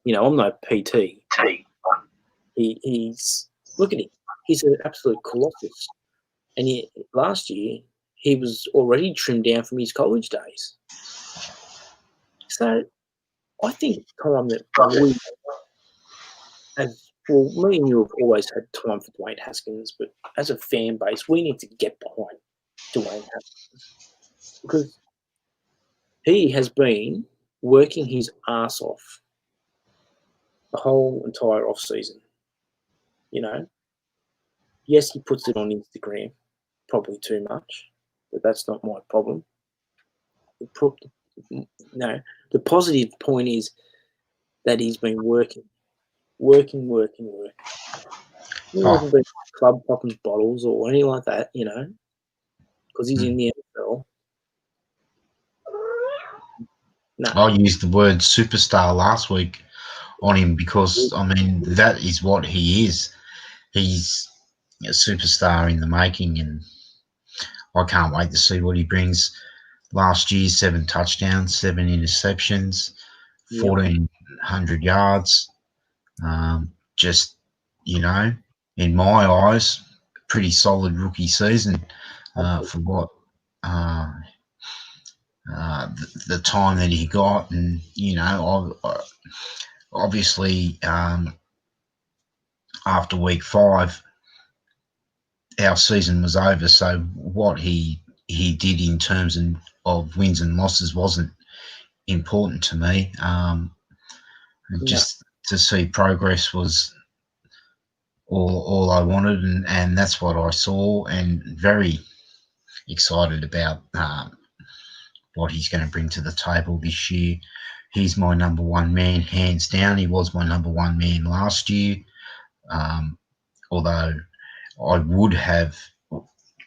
I'm no PT. He's look at him. He's an absolute colossus. And last year he was already trimmed down from his college days. So I think it's time that we, me and you have always had time for Dwayne Haskins, but as a fan base, we need to get behind Dwayne Haskins because he has been working his ass off the whole entire off season. Yes, he puts it on Instagram, probably too much, but that's not my problem. The positive point is that he's been working. He hasn't been club popping bottles or anything like that, because he's in the NFL. No. I used the word superstar last week on him because, I mean, that is what he is. He's a superstar in the making, and I can't wait to see what he brings. Last year, 7 touchdowns, 7 interceptions, 1,400 yards. In my eyes, pretty solid rookie season for what the time that he got. And, obviously, after week 5, our season was over. So what he did in terms of wins and losses wasn't important to me. just to see progress was all I wanted, and that's what I saw, and very excited about what he's going to bring to the table this year. He's my number one man, hands down. He was my number one man last year, although I would have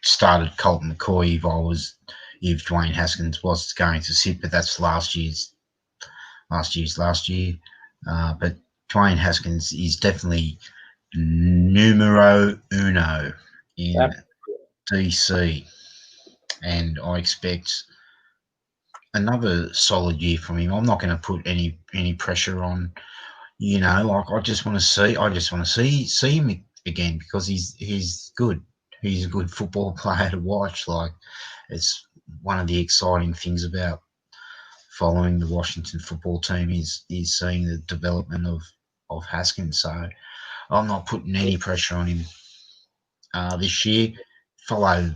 started Colton McCoy if Dwayne Haskins was going to sit, but that's last year. But Dwayne Haskins is definitely numero uno in DC, and I expect another solid year from him. I'm not going to put any pressure on, I just want to see him again, because he's good. He's a good football player to watch. Like, it's one of the exciting things about following the Washington football team is seeing the development of Haskins. So I'm not putting any pressure on him this year. Follow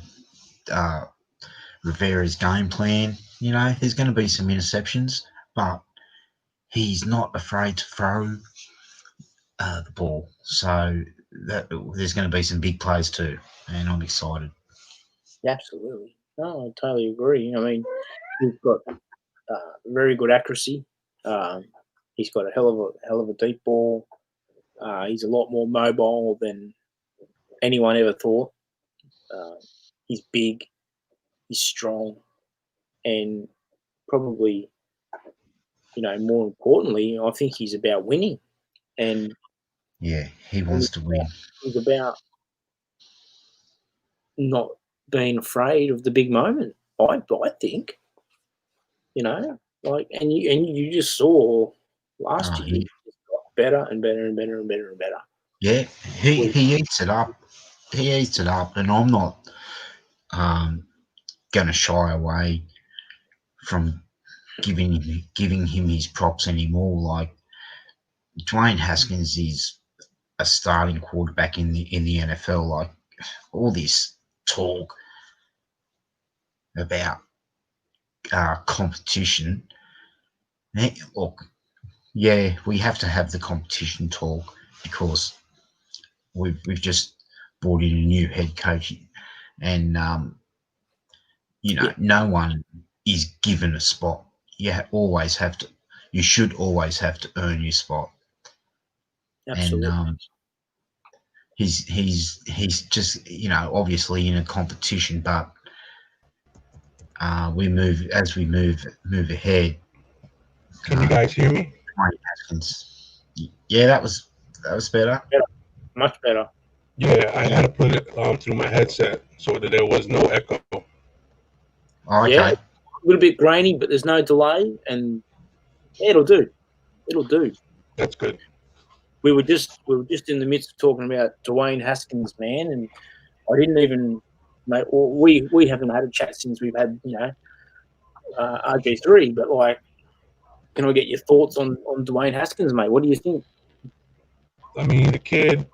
Rivera's game plan. There's going to be some interceptions, but he's not afraid to throw the ball. So there's going to be some big plays too, and I'm excited. Absolutely. No, I totally agree. I mean, he's got very good accuracy. He's got a hell of a deep ball. He's a lot more mobile than anyone ever thought. He's big. He's strong, and probably, more importantly, I think he's about winning. And yeah, he wants to win. He's about not being afraid of the big moment. I think, and you just saw last year, he got better and better and better and better and better. Yeah, he eats it up. He eats it up, and I'm not going to shy away from giving him his props anymore. Like, Dwayne Haskins is a starting quarterback in the NFL. Like, all this talk about competition. Look, yeah, we have to have the competition talk because we've just brought in a new head coach, and no one is given a spot. You should always have to earn your spot. Absolutely. And he's just obviously in a competition, but we move ahead. Can you guys hear me? Yeah, that was better. Much better. Yeah, I had to put it through my headset so that there was no echo. Oh, okay. Yeah, a little bit grainy, but there's no delay, and it'll do. That's good. We were just in the midst of talking about Dwayne Haskins, man, and I didn't even, mate. We haven't had a chat since we've had RG3, but like, can I get your thoughts on Dwayne Haskins, mate? What do you think? I mean, the kid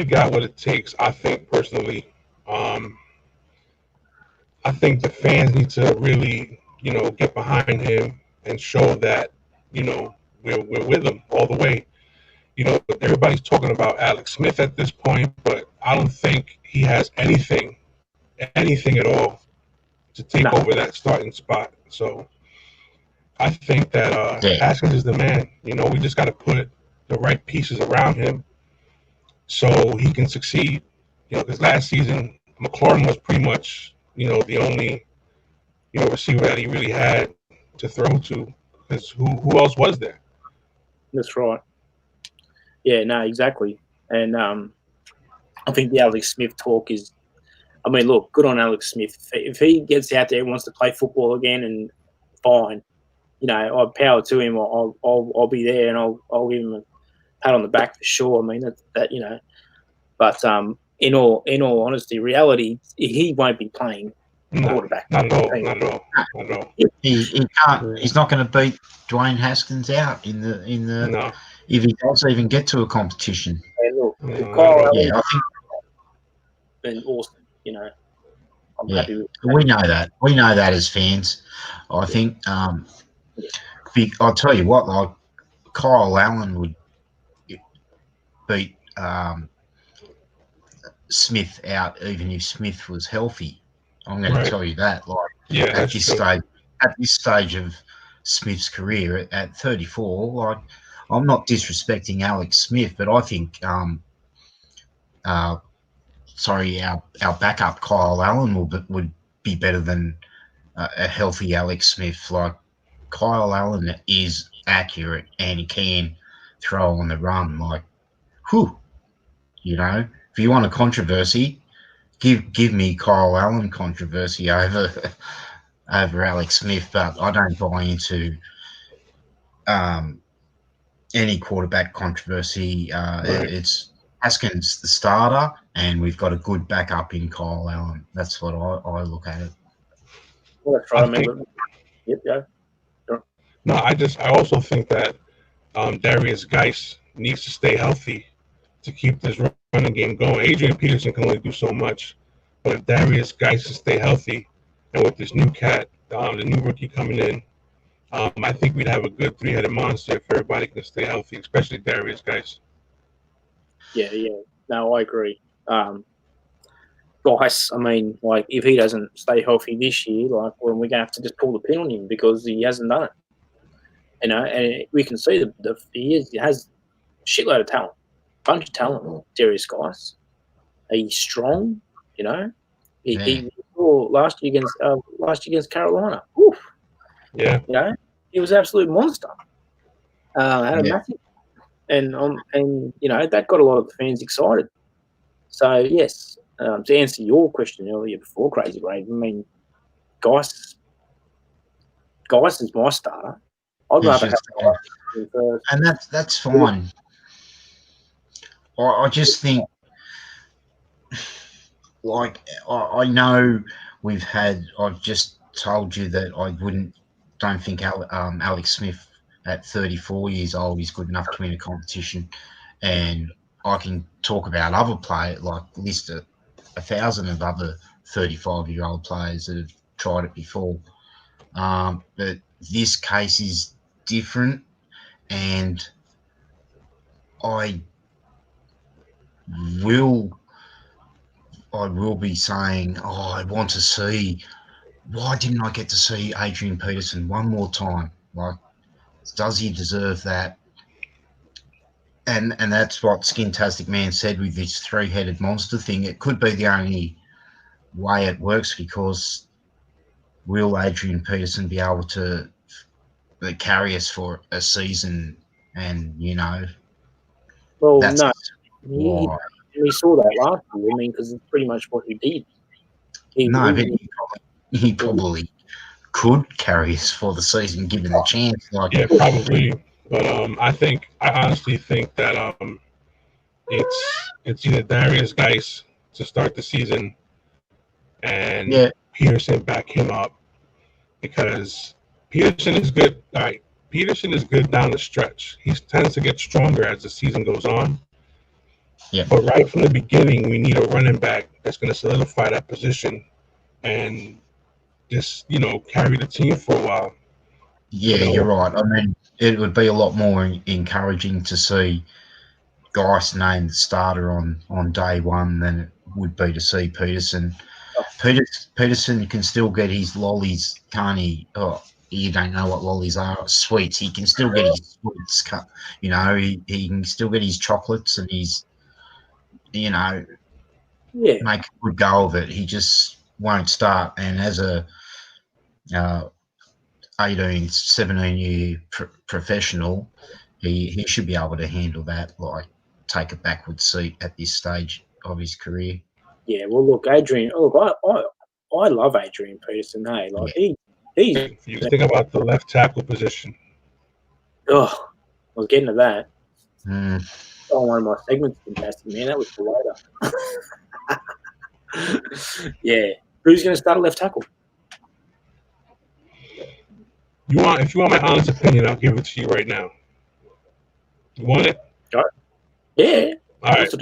got what it takes. I think personally, I think the fans need to really, get behind him and show that, we're with him all the way. Everybody's talking about Alex Smith at this point, but I don't think he has anything at all to take over that starting spot. So I think that Haskins is the man. We just got to put the right pieces around him so he can succeed. Because last season, McLaurin was pretty much, the only, receiver that he really had to throw to. Because who else was there? That's right. Yeah, no, exactly. And I think the Alex Smith talk is, I mean, look, good on Alex Smith. If he gets out there and wants to play football again, and fine, I'll power to him. I'll be there, and I'll give him a pat on the back for sure. I mean, that. But in all honesty, reality, he won't be playing quarterback. Not at all. He can't. He's not going to beat Dwayne Haskins out in the. No. If he does even get to a competition. And look, I think. And awesome, I'm happy with that. We know that. We know that as fans. I think. I'll tell you what, like, Kyle Allen would beat Smith out even if Smith was healthy. I'm going to tell you that. Like at this stage of Smith's career at 34, like I'm not disrespecting Alex Smith, but I think our backup Kyle Allen would be better than a healthy Alex Smith. Like Kyle Allen is accurate and he can throw on the run. Like, whew, if you want a controversy, give me Kyle Allen controversy over Alex Smith. But I don't buy into any quarterback controversy. It's Haskins the starter, and we've got a good backup in Kyle Allen. That's what I look at it. Well, that's right. Yep, yeah. Sure. No, I also think that Darius Geis needs to stay healthy to keep this running game going. Adrian Peterson can only do so much, but if Darius Geis can stay healthy, and with this new cat, the new rookie coming in, I think we'd have a good three-headed monster if everybody can stay healthy, especially Darius Geis. Yeah. No, I agree. Geis, I mean, like, if he doesn't stay healthy this year, like, well, we're going to have to just pull the pin on him because he hasn't done it. And we can see he has a shitload of talent, bunch of talent, Darius Geis. He's strong, He saw last year against Carolina. Oof. Yeah. He was an absolute monster. Had a massive, and that got a lot of the fans excited. So yes, to answer your question earlier before Crazy Brave, I mean, Geis is my starter. I'd rather have Geis first. And that's fine. I just think, like, I know I've just told you that I don't think Alex Smith at 34 years old is good enough to win a competition. And I can talk about other players, like list 1,000 of other 35-year-old players that have tried it before. But this case is different, and I will be saying, I want to see, why didn't I get to see Adrian Peterson one more time? Like, does he deserve that? And that's what Skintastic Man said with this three-headed monster thing. It could be the only way it works, because will Adrian Peterson be able to carry us for a season? And, well, that's no. We saw that last year. I mean, because it's pretty much what he did. He probably could carry us for the season given the chance. Yeah, probably. But I honestly think that it's either Darius Geis to start the season and Peterson back him up, because Peterson is good. All right, Peterson is good down the stretch. He tends to get stronger as the season goes on. Yeah. But right from the beginning, we need a running back that's going to solidify that position and just, carry the team for a while. Yeah, you're right. I mean, it would be a lot more encouraging to see Geis named the starter on day one than it would be to see Peterson. Peterson can still get his lollies, can't he? Oh, you don't know what lollies are. Sweets. He can still get his sweets. He can still get his chocolates and his, make a good go of it. He just won't start. And as a 18, 17-year professional, he should be able to handle that, like take a backward seat at this stage of his career. Yeah, well, look, Adrian. Look, I love Adrian Peterson. Hey, like he's. You think about the left tackle position. Oh, I was getting to that. Mm. Oh, one of my segments, fantastic, man. That was for later. Yeah, who's going to start a left tackle? If you want my honest opinion, I'll give it to you right now. You want it? All right. Yeah. All right.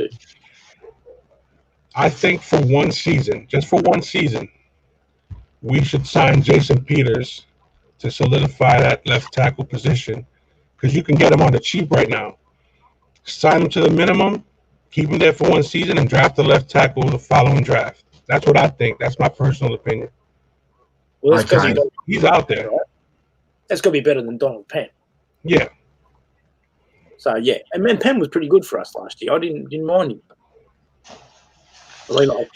I think for one season, just for one season, we should sign Jason Peters to solidify that left tackle position, because you can get him on the cheap right now. Sign him to the minimum, keep him there for 1 season, and draft the left tackle the following draft. That's what I think. That's my personal opinion. Well, that's Okay. He's out there. That's got to be better than Donald Penn. Yeah. So yeah, and man, Penn was pretty good for us last year. I didn't mind him. Look,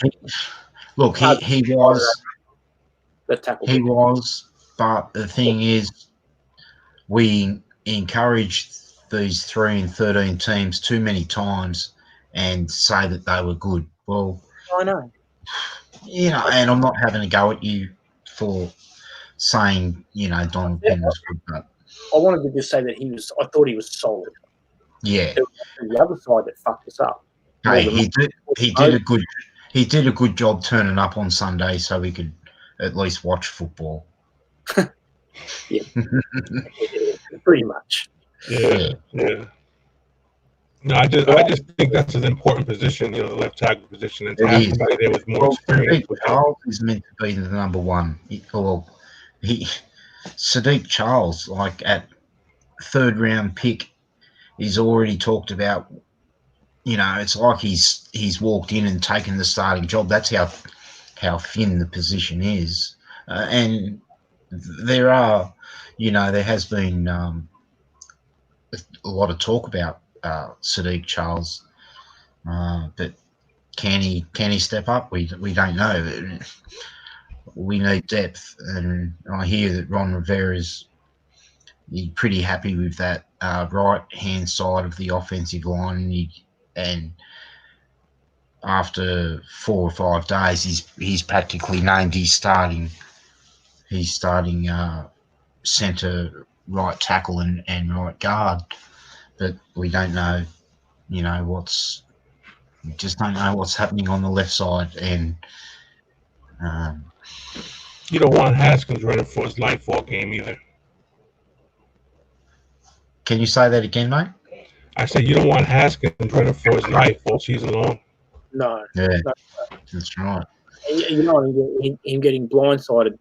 he was. That tackle. He was, but the thing is, we encouraged these 3 and 13 teams too many times and say that they were good. Well, I know. You know, and I'm not having a go at you for saying, you know, Donald Penn was good, but I wanted to just say that I thought he was solid. yeah. It was the other side that fucked us up. Hey, he did a good job turning up on Sunday so we could at least watch football. Yeah. Pretty much. Yeah. No, I just think that's an important position, the left tackle position, and to have somebody there with more experience. Charles is meant to be the number one. Sadiq Charles, like at 3rd round pick, he's already talked about. You know, it's like he's walked in and taken the starting job. That's how thin the position is, and there has been a lot of talk about Sadiq Charles, but can he step up? We don't know. We need depth, and I hear that Ron Rivera's pretty happy with that right hand side of the offensive line, and after 4 or 5 days, he's practically named his starting centre, right tackle, and right guard. But we don't know, we just don't know what's happening on the left side. And you don't want Haskins running for his life all game either. Can you say that again, mate? I said you don't want Haskins running for his life all season long. No. Yeah, no. That's right. Him getting blindsided,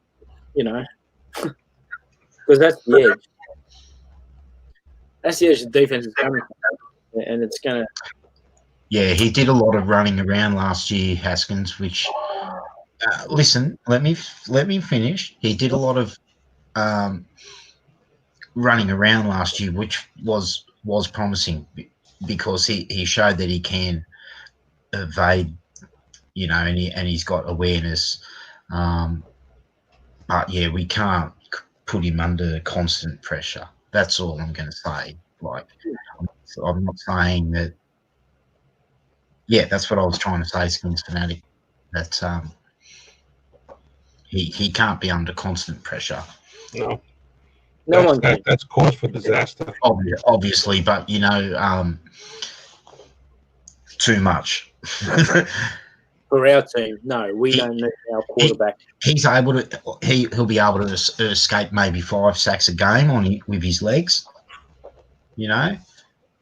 because that's the edge. That's the edge the defense is coming from, and it's going to. Yeah, he did a lot of running around last year, Haskins. Which, listen, let me finish. He did a lot of running around last year, which was promising because he showed that he can evade, and he's got awareness. But yeah, we can't put him under constant pressure. That's all I'm going to say. Like, I'm not saying that. Yeah, that's what I was trying to say, Skins Fanatic. That he can't be under constant pressure. No. That's cause for disaster. Obviously, but too much. For our team, no, we don't need our quarterback. He'll be able to escape maybe 5 sacks a game with his legs,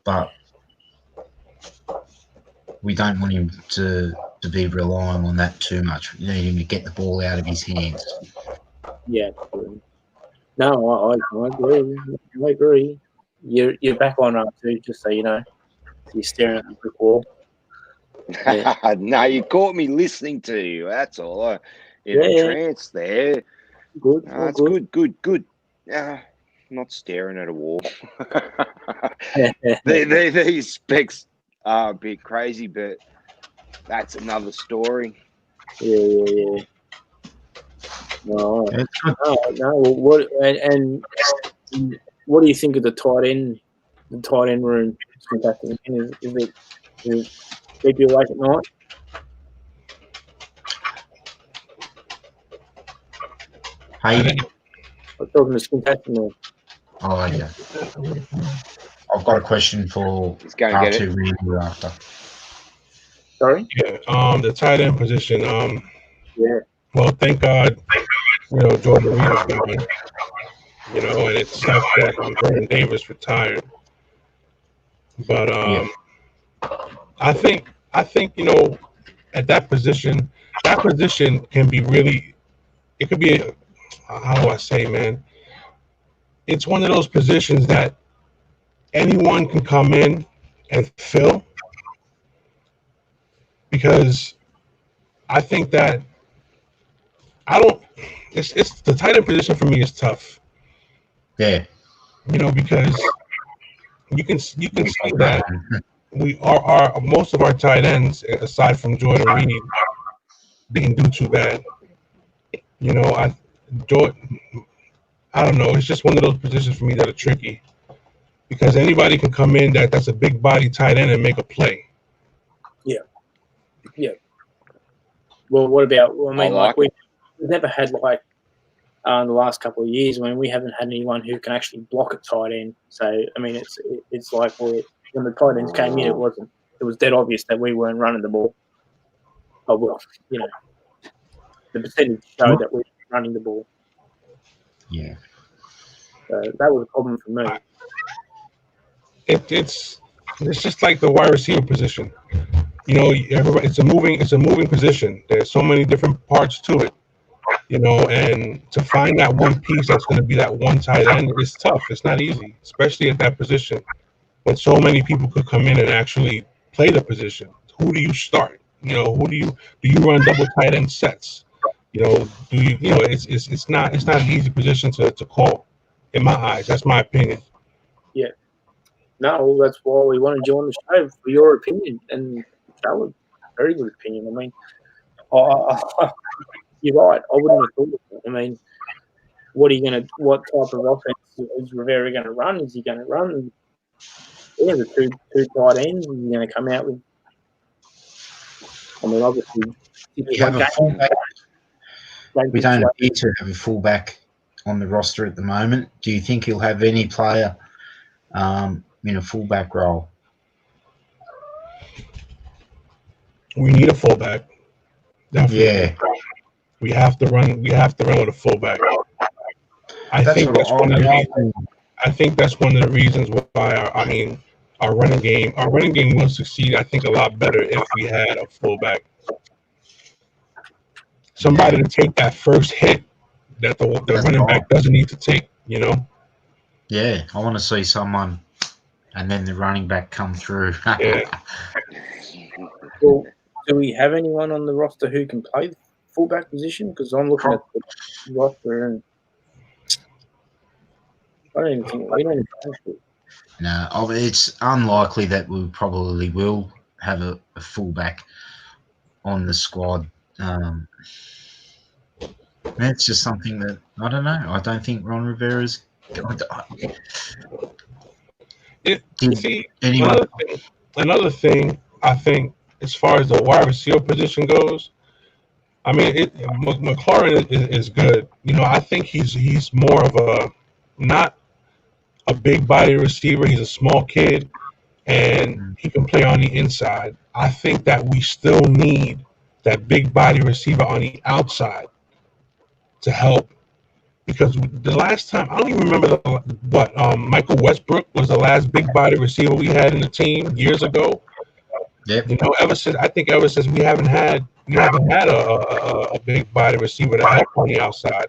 but we don't want him to be relying on that too much. We need him to get the ball out of his hands. Yeah. No, I agree. I agree. You're back on up too, just so you know. You're staring at the brick wall. Yeah. No, you caught me listening to you. That's all. In a trance there. Good. That's good. Not staring at a wall. These specs are a bit crazy, but that's another story. Yeah. No. What and what do you think of the tight end? The tight end room. Is it keep you awake at night? Hey, I'm talking to Skintastic. Oh yeah. I've got a question for R2 Randy after. Sorry? Yeah, the tight end position. Yeah. Well, thank God, Jordan Reed's gone. And it's tough that Vernon Davis retired. But I think at that position can be really. It could be how do I say, man? It's one of those positions that anyone can come in and fill, because I think that I don't. It's the tight end position for me is tough. Yeah. Because you can see that we are most of our tight ends, aside from Jordan Reed, didn't do too bad. I don't know. It's just one of those positions for me that are tricky, because anybody can come in that's a big body tight end and make a play. Yeah. Well, what about? I mean, we've never had in the last couple of years when we haven't had anyone who can actually block at tight end. So I mean, it's like when the tight ends came in, it was dead obvious that we weren't running the ball. Oh well, the percentage showed that we were running the ball. Yeah. So that was a problem for me. It's just like the wide receiver position. Everybody, it's a moving position. There's so many different parts to it. And to find that one piece that's going to be that one tight end is tough. It's not easy, especially at that position, when so many people could come in and actually play the position. Who do you start? Who do you run double tight end sets? It's not an easy position to call, in my eyes. That's my opinion. Yeah. No, well, that's why we wanted you on the show for your opinion, and that was a very good opinion. I mean, you're right. I wouldn't have thought of that. I mean, what type of offense is Rivera going to run? Is he going to run the two tight ends? Is he going to come out with? I mean, obviously, We have a fullback. We don't appear to have a fullback on the roster at the moment. Do you think he'll have any player in a fullback role? We need a fullback. Definitely. Yeah. We have to run with a fullback. I think that's one of the reasons why our running game will succeed, I think, a lot better if we had a fullback. Somebody to take that first hit that the running back doesn't need to take, Yeah, I want to see someone and then the running back come through. Yeah. Well, do we have anyone on the roster who can play the fullback position? Because I'm looking at the roster and I don't even think we don't even have it. No, it's unlikely that we probably will have a fullback on the squad. That's just something that I don't know. I don't think Ron Rivera's going to. Another thing, I think, as far as the wide receiver position goes, I mean, McLaurin is good. I think he's more of a not a big body receiver. He's a small kid, and he can play on the inside. I think that we still need that big body receiver on the outside to help, because the last time, I don't even remember Michael Westbrook was the last big body receiver we had in the team years ago. Yep. Ever since we haven't had a big body receiver to help on the outside.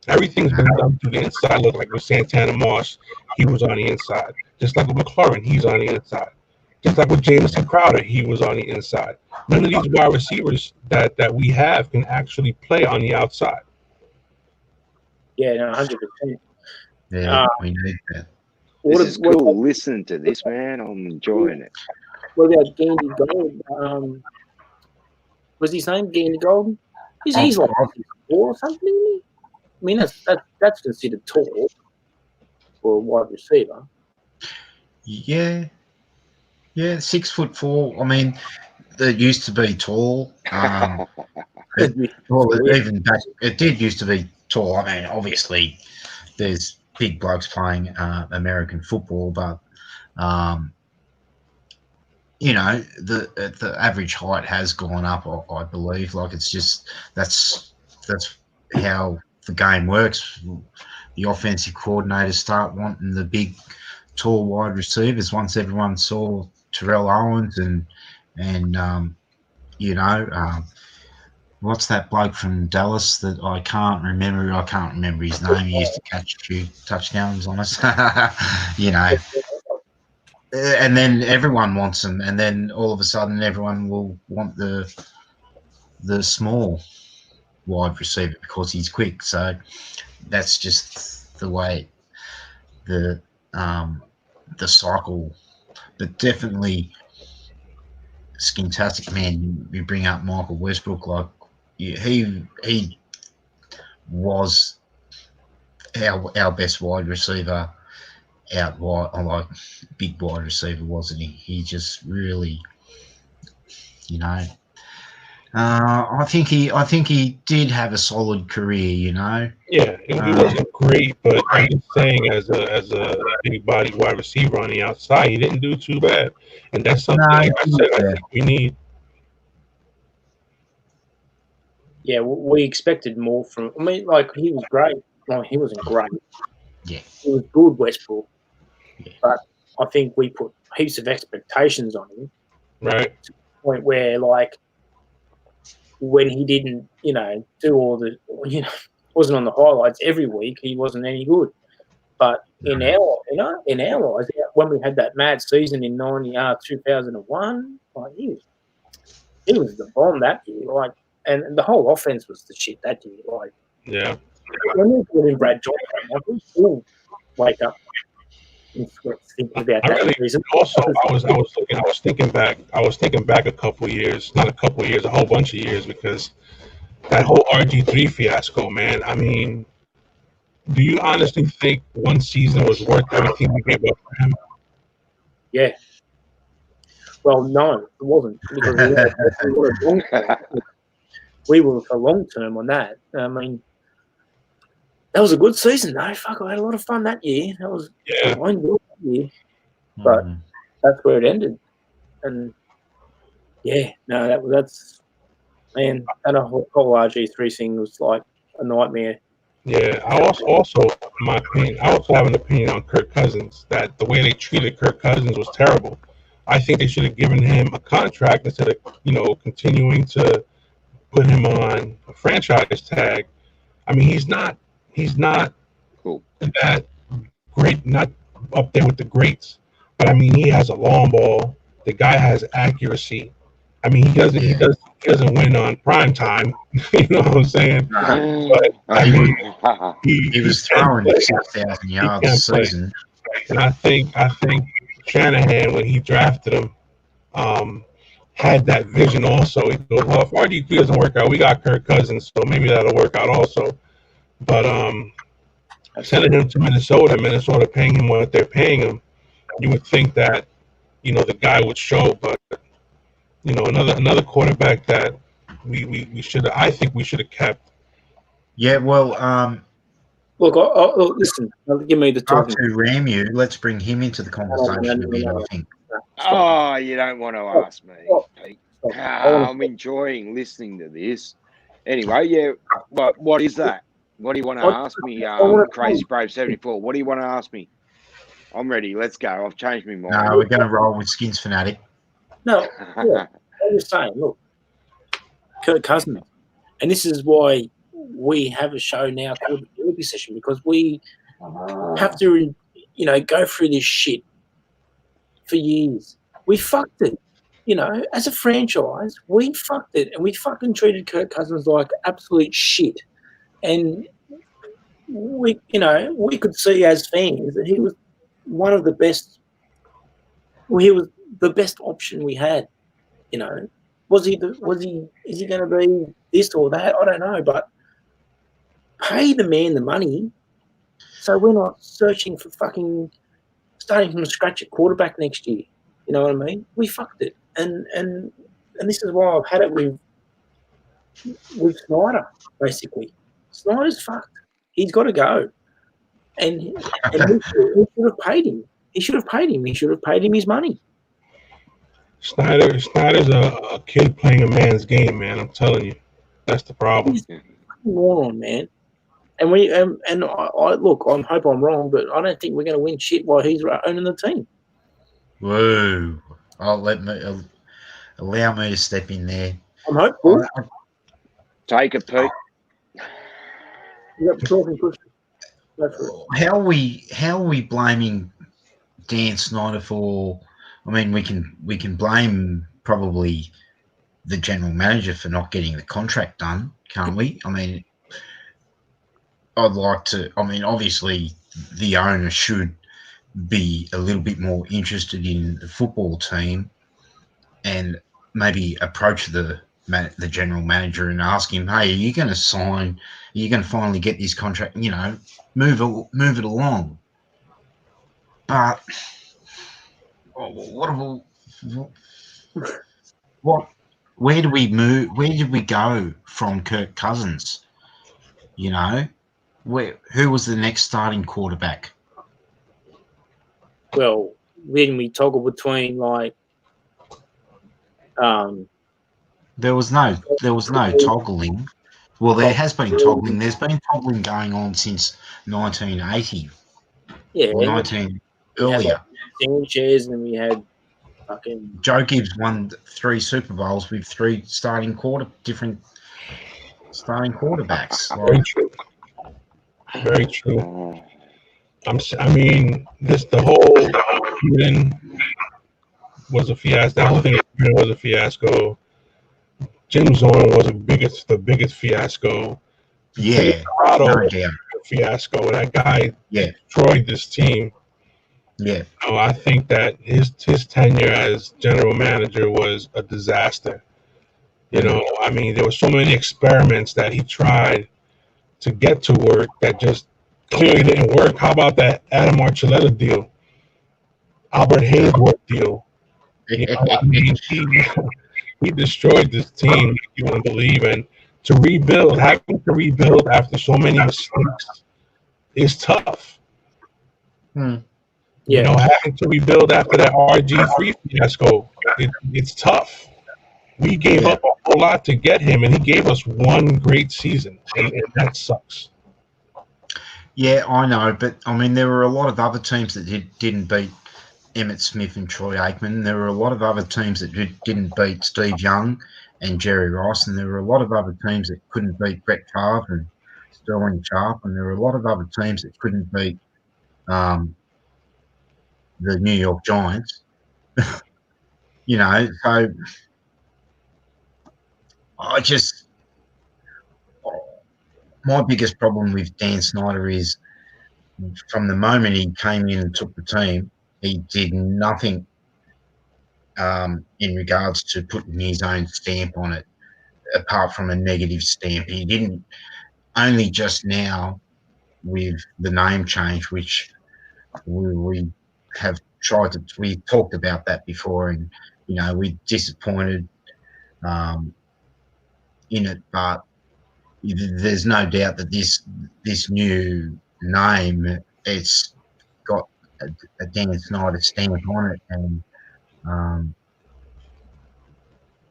Everything's been done to the inside. Look, like with Santana Moss, he was on the inside. Just like with McLaurin, he's on the inside. Just like with Jamison Crowder, he was on the inside. None of these wide receivers that we have can actually play on the outside. Yeah, no, 100%. Yeah, we need that. This is cool. Listen to this, man. I'm enjoying it. What about Gandy Gold? Was his name Gandy Golden? He's like 4 or something. I mean, that's considered tall for a wide receiver. Yeah, 6'4". I mean, they used to be tall. Even back, it did used to be tall. I mean, obviously, there's big blokes playing American football, but the average height has gone up. I believe, like it's just that's how the game works. The offensive coordinators start wanting the big, tall wide receivers once everyone saw Terrell Owens and what's that bloke from Dallas that I can't remember? I can't remember his name. He used to catch a few touchdowns on us. and then everyone wants him, and then all of a sudden everyone will want the small wide receiver because he's quick. So that's just the way the cycle. But definitely, Skintastic, man. You bring up Michael Westbrook, like he was our best wide receiver out wide, like big wide receiver, wasn't he? He just really, you know. I think he did have a solid career, you know. Yeah, it wasn't great, but I'm just saying, as a big body wide receiver on the outside, he didn't do too bad, and that's something like I said, I think we need. Yeah, we expected more from. I mean, like he was great. Like he wasn't great. Yeah, he was good, Westbrook. Yeah. But I think we put heaps of expectations on him. Right. To the point where, like, when he didn't, do all the, wasn't on the highlights every week, he wasn't any good. But in our eyes, when we had that mad season in 2001, like he was the bomb that year. Like, and the whole offense was the shit that year. Like, Yeah. when we put in Brad Johnson, like, we still wake up and thinking about that season. Also, I was thinking back a couple of years, not a couple of years, a whole bunch of years, because that whole RG3 fiasco, man. I mean, do you honestly think one season was worth everything we gave up for him? Yeah. Well, no, it wasn't, because we were for long term on that. I mean, that was a good season, though. Fuck, I had a lot of fun that year. I enjoyed that year, but that's where it ended. And yeah, no, that's man. And a whole RG3 thing was like a nightmare. Yeah, I also, in my opinion, I also have an opinion on Kirk Cousins, that the way they treated Kirk Cousins was terrible. I think they should have given him a contract instead of, continuing to put him on a franchise tag. I mean, he's not cool. that great, not up there with the greats, but I mean, he has a long ball. The guy has accuracy. I mean, he doesn't win on prime time. You know what I'm saying? But I mean, he was throwing 6,000 yards a season. And I think Shanahan, when he drafted him, had that vision also. He goes, well, if RG3 doesn't work out, we got Kirk Cousins, so maybe that'll work out also. But sending him to Minnesota paying him what they're paying him, you would think that, the guy would show. But, another quarterback that we should have, I think we should have kept. Yeah, well, look, listen, give me the talking. After Ramu, let's bring him into the conversation a bit, I think. Oh, you don't want to ask me, Pete. I'm enjoying listening to this. Anyway, yeah, what is that? What do you want to ask me, Crazy Brave 74? What do you want to ask me? I'm ready. Let's go. I've changed my mind. No, we're going to roll with Skins Fanatic. No, yeah, I'm just saying, look, Kirk Cousins. And this is why we have a show now called the Therapy Session, because we have to, go through this shit for years. We fucked it. As a franchise, we fucked it, and we fucking treated Kirk Cousins like absolute shit. And we could see as fans that he was one of the best. Well, he was the best option we had. Is he going to be this or that? I don't know, but pay the man the money, so we're not searching for fucking starting from scratch at quarterback next year. You know what I mean? We fucked it, and this is why I've had it with Snyder. Basically, Snyder's fucked. He's got to go, and he should have paid him. He should have paid him. He should have paid him his money. Snyder's a kid playing a man's game, man. I'm telling you, that's the problem. He's a moron, man. And I look, I hope I'm wrong, but I don't think we're going to win shit while he's owning the team. Whoa! Allow me to step in there. I'm hopeful. Take it, Pete. How are we blaming Dan Snyder for. I mean, we can blame probably the general manager for not getting the contract done, can't we? I mean, I'd like to. I mean, obviously, the owner should be a little bit more interested in the football team and maybe approach the general manager and ask him, "Hey, are you going to sign? Are you going to finally get this contract? You know, move it along." But what? Where do we move? Where did we go from Kirk Cousins? You know, who was the next starting quarterback? Well, then we toggle between like There was no toggling. Well, there has been toggling. There's been toggling going on since 1980. Yeah, or 19 we had earlier. like Sanchez, and we had fucking Joe Gibbs won 3 Super Bowls with 3 different starting quarterbacks. Very true. Very true. I mean, the whole Gruden was a fiasco. The whole thing was a fiasco. Jim Zorn was the biggest fiasco. Yeah, Colorado no was doubt. a fiasco. That guy Yeah, destroyed this team. yeah. So I think that his tenure as general manager was a disaster. You know, I mean, there were so many experiments that he tried to get to work that just clearly didn't work. How about that Adam Archuleta deal? Albert Haynesworth deal? You know, I mean, he destroyed this team, you wouldn't believe. And to rebuild, having to rebuild after so many mistakes is tough. yeah. You know, having to rebuild after that RG3 fiasco, it's tough. We gave up a whole lot to get him, and he gave us one great season, and that sucks. Yeah, I know, but I mean, there were a lot of other teams that didn't beat Emmitt Smith and Troy Aikman. There were a lot of other teams that didn't beat Steve Young and Jerry Rice, and there were a lot of other teams that couldn't beat Brett Favre and Sterling Sharp, and there were a lot of other teams that couldn't beat the New York Giants. You know, so my biggest problem with Dan Snyder is from the moment he came in and took the team, he did nothing in regards to putting his own stamp on it, apart from a negative stamp. He didn't, only just now with the name change, which we have tried to, we talked about that before, and, you know, we're disappointed in it, but there's no doubt that this new name, it's got a Dan Snyder stamp on it, and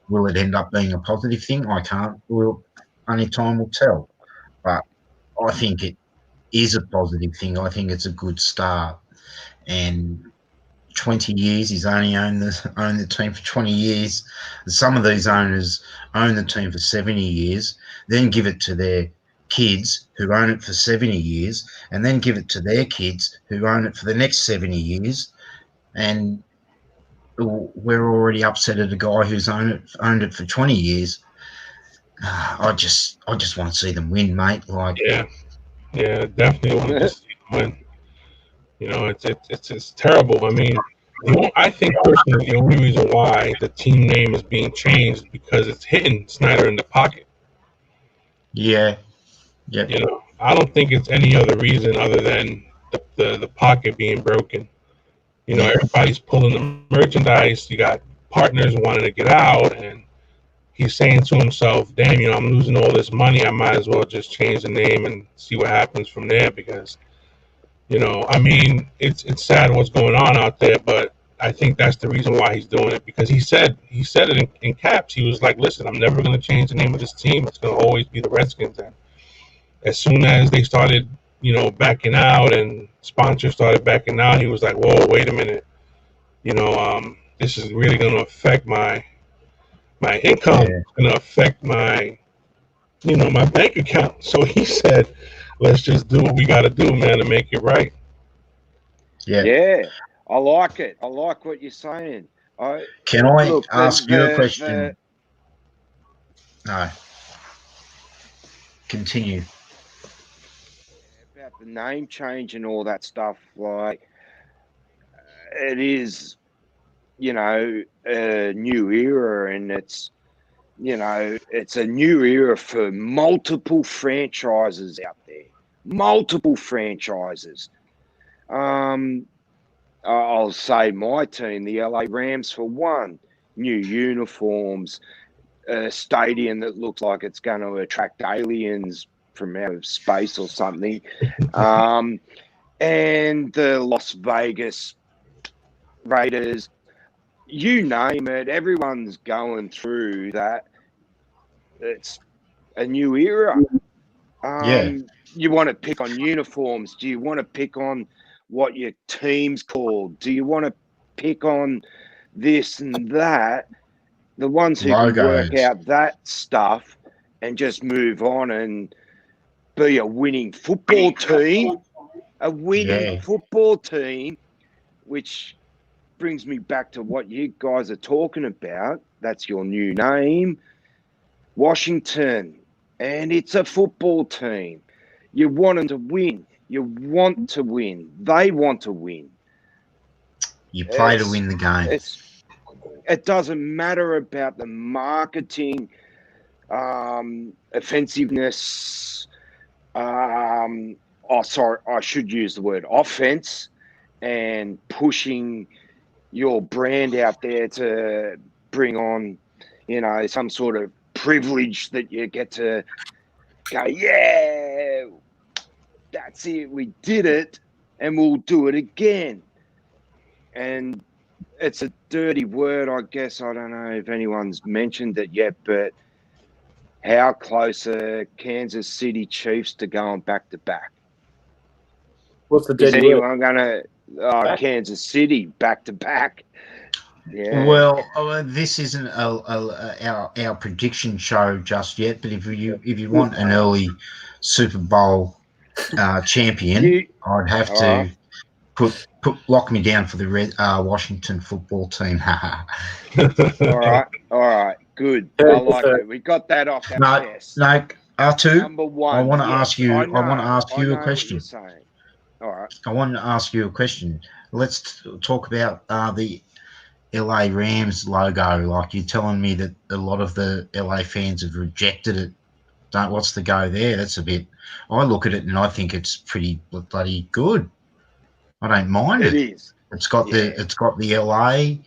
will it end up being a positive thing? I can't. Only time will tell. But I think it is a positive thing. I think it's a good start. And 20 years, he's only owned the team for 20 years. Some of these owners own the team for 70 years, then give it to their kids who own it for 70 years, and then give it to their kids who own it for the next 70 years. And we're already upset at a guy who's owned it for 20 years. I just want to see them win, mate. Like, yeah, definitely want to see them win. You know, it's terrible. I mean, I think personally the only reason why the team name is being changed is because it's hitting Snyder in the pocket. Yeah. You know, I don't think it's any other reason other than the pocket being broken. You know, everybody's pulling the merchandise. You got partners wanting to get out, and he's saying to himself, damn, you know, I'm losing all this money. I might as well just change the name and see what happens from there, because, you know, I mean, it's sad what's going on out there, but I think that's the reason why he's doing it, because he said it in caps. He was like, listen, I'm never going to change the name of this team. It's going to always be the Redskins. And as soon as they started, you know, backing out and sponsors started backing out, he was like, whoa, wait a minute. You know, this is really going to affect my income. Yeah. It's going to affect my, you know, my bank account. So he said, let's just do what we got to do, man, to make it right. Yeah. Yeah. I like it. I like what you're saying. Can I ask you a question? No. Continue. About the name change and all that stuff, like it is, you know, a new era, and it's, you know, it's a new era for multiple franchises out there. Multiple franchises. I'll say my team, the LA Rams, for one. New uniforms, a stadium that looks like it's going to attract aliens from out of space or something. And the Las Vegas Raiders, you name it, everyone's going through that. It's a new era. You want to pick on uniforms? Do you want to pick on what your team's called? Do you want to pick on this and that? The ones who can work out that stuff and just move on and be a winning football team, football team, which brings me back to what you guys are talking about. That's your new name, Washington, and it's a football team. You want them to win. You want to win. They want to win. You play to win the game. It doesn't matter about the marketing, offensiveness. I should use the word offense, and pushing your brand out there to bring on, you know, some sort of privilege that you get to go, yeah, that's it, we did it, and we'll do it again. And it's a dirty word, I guess. I don't know if anyone's mentioned it yet, but how close are Kansas City Chiefs to going back to back? What's the dirty word? Is anyone word? going to Kansas City back to back? Yeah. Well, this isn't our prediction show just yet, but if you want an early Super Bowl champion, I'd have to lock me down for the Washington football team. All right, good. I like it. We got that off our chest. No, R2. Number one. I want to ask you. I want to ask you a question. What you're saying. All right. I want to ask you a question. Let's talk about the LA Rams logo. Like, you're telling me that a lot of the LA fans have rejected it. What's the go there? That's a bit. I look at it and I think it's pretty bloody good. I don't mind it. It is. It's got the LA,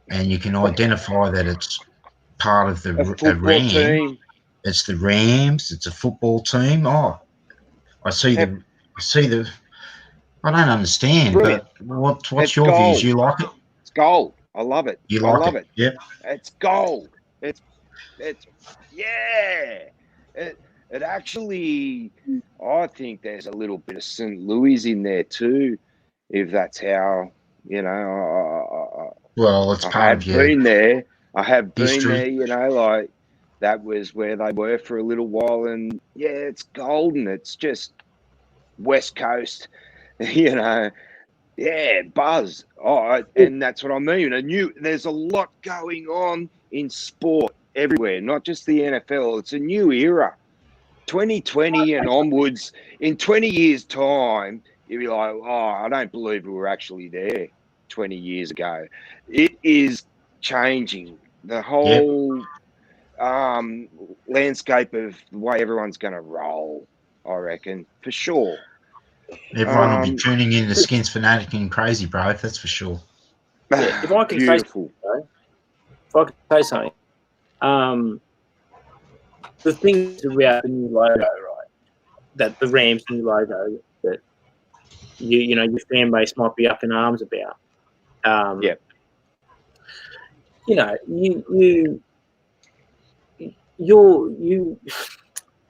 and you can identify that it's part of the Ram. Team. It's the Rams. It's a football team. Oh, I see the. I don't understand, Brilliant. but what's your views? You like it? It's gold. I love it. You like I love it. Yep. It's gold. It's yeah. It actually, I think there's a little bit of St. Louis in there too, if that's how, you know. Well, it's part of your been there. I have history. been there, you know, like that was where they were for a little while, and yeah, it's golden. It's just West Coast, you know. Yeah, buzz. Oh, and that's what I mean. There's a lot going on in sport everywhere, not just the NFL. It's a new era. 2020 and onwards, in 20 years' time, you'll be like, oh, I don't believe we were actually there 20 years ago. It is changing. The whole landscape of the way everyone's going to roll, I reckon, for sure. Everyone will be tuning in to Skins Fanatic and Crazy, bro. That's for sure. Yeah, if I can say something, the thing about the new logo, right? That the Rams' new logo that you know your fan base might be up in arms about. You know,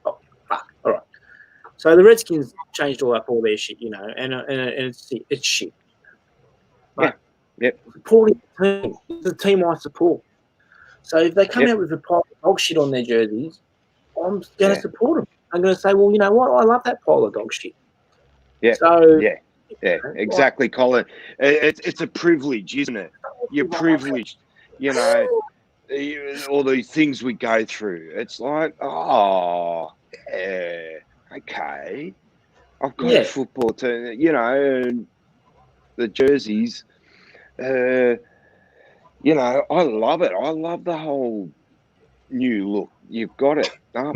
oh, fuck. All right. So the Redskins changed all their shit, you know, and it's shit. But supporting the team, it's the team I support. So if they come out with a pile of dog shit on their jerseys, I'm going to support them. I'm going to say, well, you know what? I love that pile of dog shit. Yeah. So Yeah, exactly, Colin. It's a privilege, isn't it? You're privileged, you know, all these things we go through. It's like, oh, yeah, okay. I've got a football team, you know, and the jerseys. You know, I love it. I love the whole new look. You've got it up.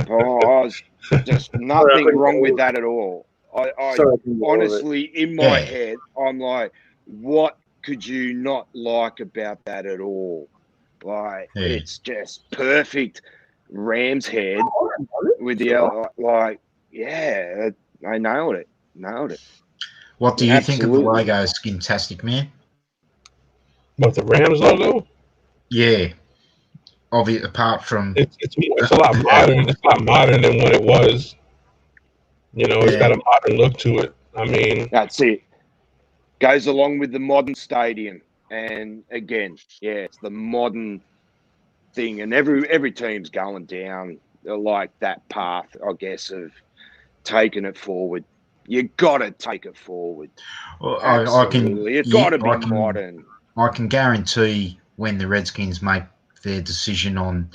Just nothing wrong with that at all. I honestly, in my head, I'm like, what could you not like about that at all? Like, it's just perfect ram's head with the like, yeah, I nailed it. Nailed it. What do you think of the logo, Skintastic Man? What, the Rams logo? Yeah. Apart from it's a lot modern. It's a lot modern than what it was. You know, it's got a modern look to it. I mean, that's it. Goes along with the modern stadium, and again, yeah, it's the modern thing, and every team's going down like that path, I guess, of taking it forward. You got to take it forward. Well, absolutely, it's got to be modern. I can guarantee when the Redskins make their decision on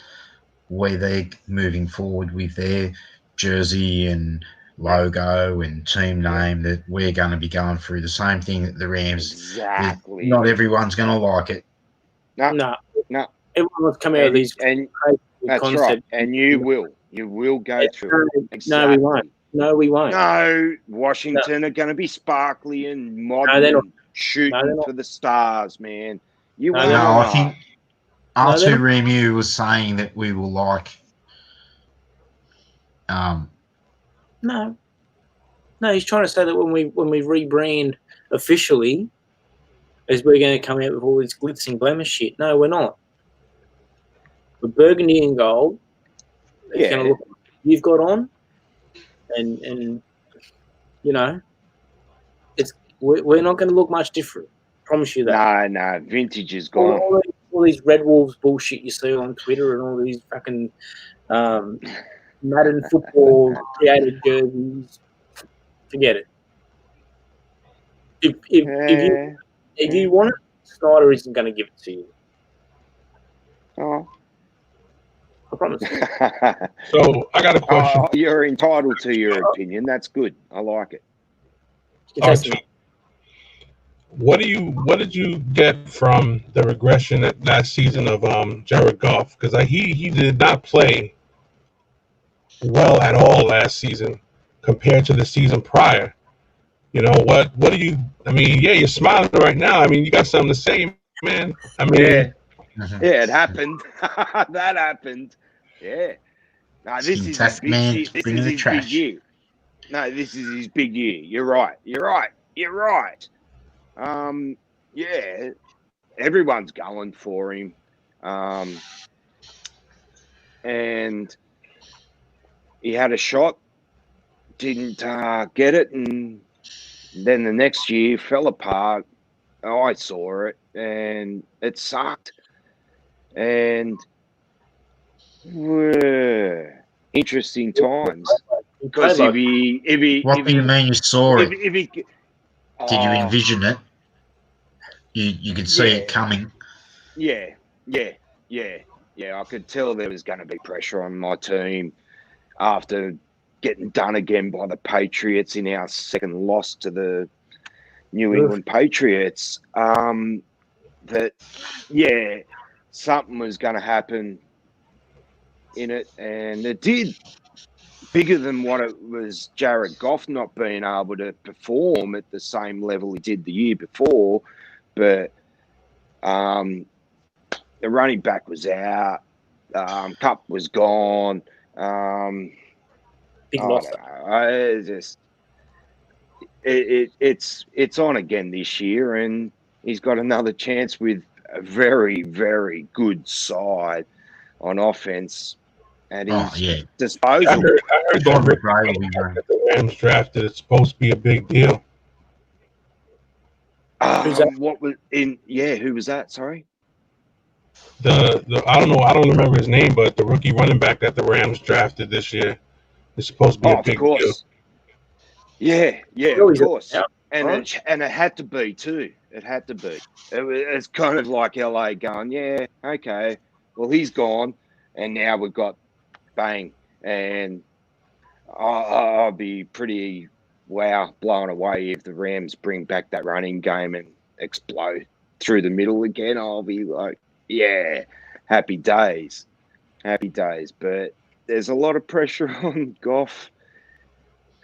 where they're moving forward with their jersey and logo and team name, that we're going to be going through the same thing that the Rams. Exactly. Not everyone's going to like it. No. Everyone will come out of these. And that's right. And you will go through it. Exactly. No, we won't. No, Washington are going to be sparkly and modern and shooting for the stars, man. I think R2 Remu was saying that we will like. No, he's trying to say that when we rebrand officially, is we're going to come out with all this glitz and glamour shit. No, we're not. We're burgundy and gold. It's going to look like you've got on, and you know, we're not going to look much different. Promise you that. No, vintage is gone. All these Red Wolves bullshit you see on Twitter and all these fucking Madden football created jerseys. Forget it. If you want it, Snyder isn't going to give it to you. Oh. I promise. So I got a question. You're entitled to your opinion. That's good. I like it. What did you get from the regression last season of Jared Goff? Because he did not play well at all last season compared to the season prior. You know, what do you? I mean, yeah, you're smiling right now. I mean, you got something to say, man. I mean, yeah, it happened. That happened. Yeah. No, this is his big year. No, this is his big year. You're right. Yeah, everyone's going for him. And he had a shot, didn't get it, and then the next year fell apart. I saw it, and it sucked. And interesting times. Because if he what do you mean you saw it? Did you envision it? You could see it coming. Yeah. I could tell there was going to be pressure on my team after getting done again by the Patriots in our second loss to the New England Patriots. That something was going to happen in it, and it did. Bigger than what it was Jared Goff not being able to perform at the same level he did the year before. But the running back was out. Cup was gone. Big loss. It's on again this year, and he's got another chance with a very, very good side on offense at his disposal. I heard that the Rams drafted. It's supposed to be a big deal. Who's that? What was in? Yeah, who was that? Sorry. The I don't know. I don't remember his name, but the rookie running back that the Rams drafted this year is supposed to be a big deal. Yeah, of course. And it had to be too. It had to be. It's kind of like LA going, yeah, okay, well, he's gone, and now we've got bang. And I'll be pretty, blown away if the Rams bring back that running game and explode through the middle again. I'll be like, yeah, happy days. Happy days. But there's a lot of pressure on Goff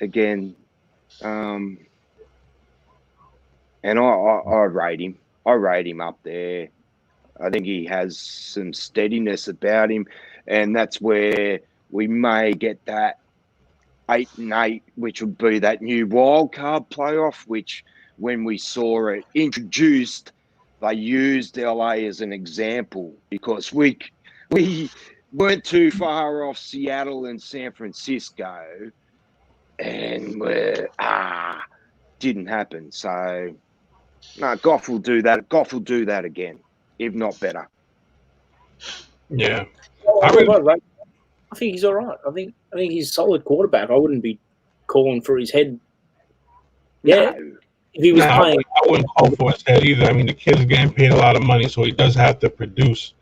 again. And I rate him. I rate him up there. I think he has some steadiness about him, and that's where we may get that 8-8, which would be that new wild card playoff. Which, when we saw it introduced, they used LA as an example because we weren't too far off Seattle and San Francisco, and didn't happen. So. No, Goff will do that. Goff will do that again, if not better. Yeah, I think he's all right. I think he's a solid quarterback. I wouldn't be calling for his head. Yeah, no. If he was playing, I wouldn't call for his head either. I mean, the kid's getting paid a lot of money, so he does have to produce.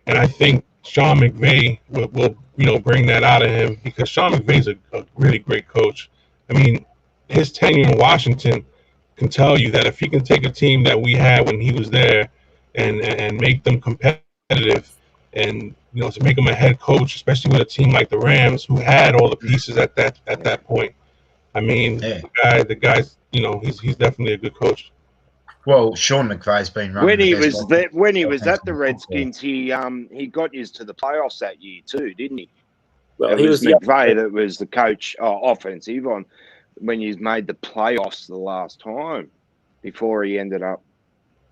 And I think Sean McVay will bring that out of him because Sean McVay's a really great coach. I mean, his tenure in Washington can tell you that if he can take a team that we had when he was there and make them competitive and to make him a head coach, especially with a team like the Rams who had all the pieces at that point. I mean, the guy's he's definitely a good coach. Well, Sean McVay's been running when he was at the Redskins, he got used to the playoffs that year too, didn't he? Well, it was McVay that was the coach offensive on when he's made the playoffs the last time before he ended up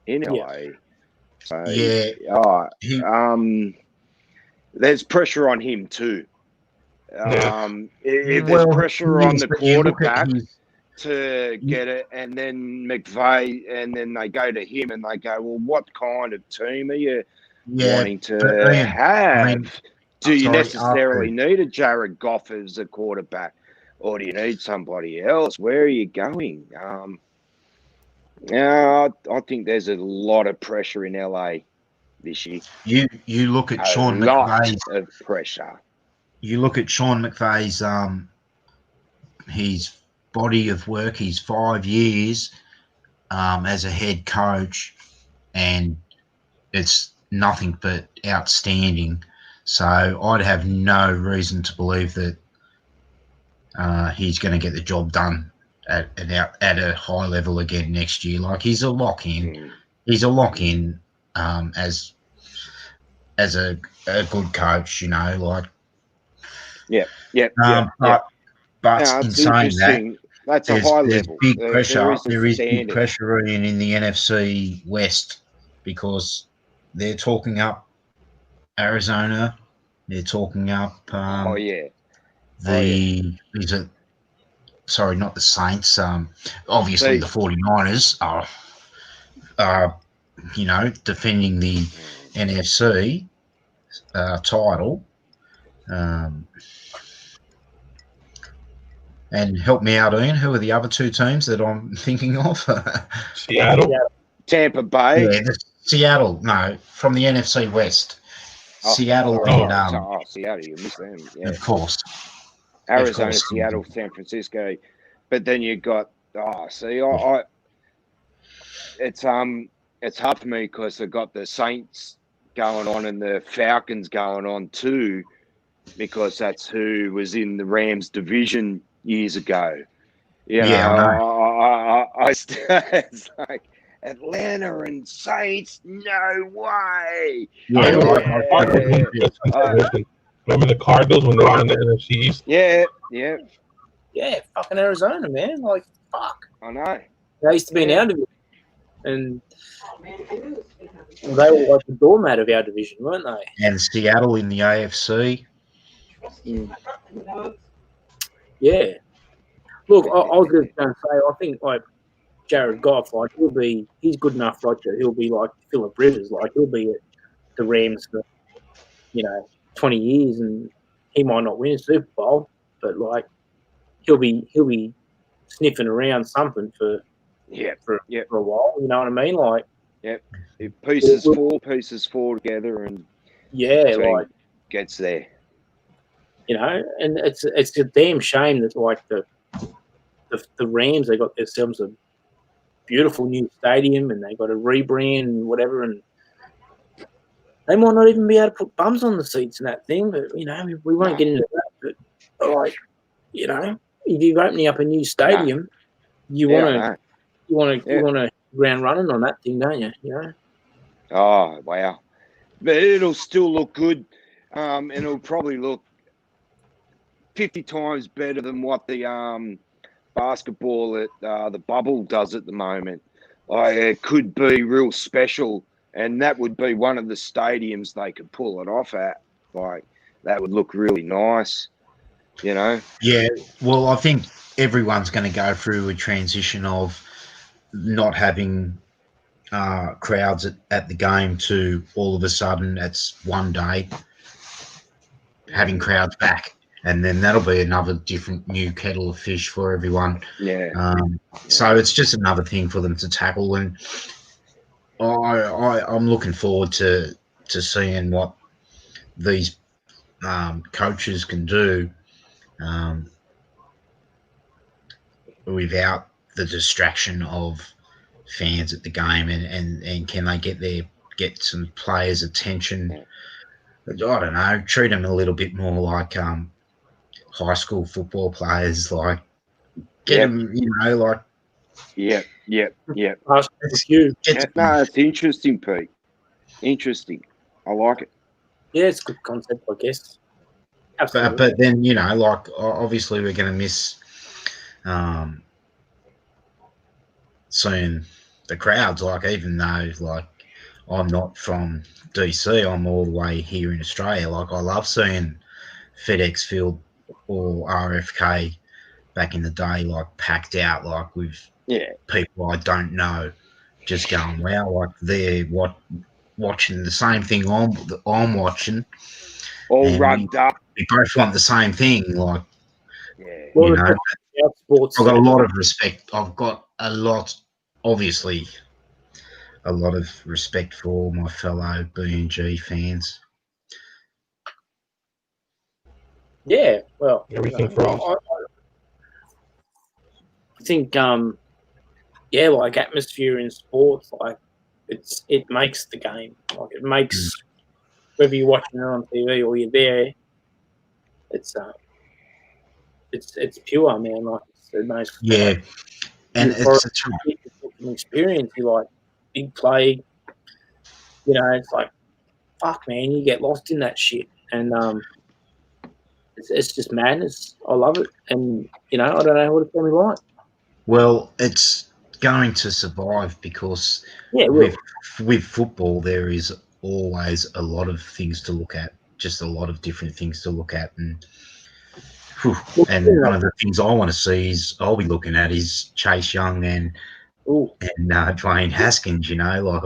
in LA. So there's pressure on him too. If there's pressure on the quarterback to get it, and then McVay, and then they go to him and they go, well, what kind of team are you wanting to have? Do you necessarily need a Jared Goff as a quarterback? Or do you need somebody else? Where are you going? I think there's a lot of pressure in LA this year. You look at Sean McVay's of pressure. You look at Sean McVay's his body of work. He's 5 years as a head coach, and it's nothing but outstanding. So I'd have no reason to believe that he's going to get the job done at a high level again next year. Like, he's a lock in. He's a lock in as a good coach. Like. But in saying that, that's a high level. Big pressure. There is big pressure in the NFC West because they're talking up Arizona. They're talking up. Sorry, not the Saints. Obviously, the 49ers are defending the NFC title. And help me out, Ian. Who are the other two teams that I'm thinking of? Seattle. Tampa Bay. Yeah, Seattle. No, from the NFC West. Seattle and Seattle. You missed them. Yeah. Of course. Arizona, Seattle, San Francisco. But then you got it's hard for me because they've got the Saints going on and the Falcons going on too, because that's who was in the Rams division years ago. It's like Atlanta and Saints, no way. Remember the Cardinals when they were in the NFC East? Yeah, fucking Arizona, man. Like, fuck. I know. They used to be in our division, and they were like the doormat of our division, weren't they? And Seattle in the AFC. Yeah. Look, I was just going to say, I think like Jared Goff, like he's good enough, Roger. He'll be like Phillip Rivers, like he'll be at the Rams for 20 years, and he might not win a Super Bowl, but like he'll be sniffing around something for for a while. You know what I mean? Like, if pieces fall together, and like gets there. You know, and it's a damn shame that like the Rams, they got themselves a beautiful new stadium and they got a rebrand and whatever, and they might not even be able to put bums on the seats and that thing. But you know, we won't get into that. But like, you know, if you're opening up a new stadium, you want to ground running on that thing, don't you? You know. Oh wow! But it'll still look good, and it'll probably look 50 times better than what the basketball at the bubble does at the moment. Like, it could be real special, and that would be one of the stadiums they could pull it off at. Like, that would look really nice, you know? Yeah, well, I think everyone's going to go through a transition of not having crowds at the game to all of a sudden it's one day having crowds back, and then that'll be another different new kettle of fish for everyone. So it's just another thing for them to tackle, and I'm looking forward to seeing what these coaches can do without the distraction of fans at the game, and can they get some players' attention? I don't know, treat them a little bit more like high school football players, like get them, you know, like. Yep. It's interesting, Pete. Interesting. I like it. Yeah, it's a good concept, I guess. Absolutely. But then, you know, like obviously we're going to miss seeing the crowds. Like, even though like I'm not from DC, I'm all the way here in Australia. Like, I love seeing FedEx Field or RFK back in the day, like packed out, like with people I don't know, just going, wow, like they're watching the same thing I'm watching, all rugged up. We both want the same thing, like, well, you know. Sports, I've got a lot of respect. Obviously, a lot of respect for all my fellow B&G fans. Yeah, well, everything for us. I think, like atmosphere in sports, like it makes the game. Like, it makes whether you're watching it on TV or you're there, it's pure, man. Like, it's the most and it's an experience. You like big play, you know. It's like, fuck, man, you get lost in that shit, and it's just madness. I love it, and you know, I don't know what it's going to be like. Well, it's going to survive because with football there is always a lot of things to look at, just a lot of different things to look at, and one of the things I want to see is I'll be looking at is Chase Young and Dwayne Haskins. You know, like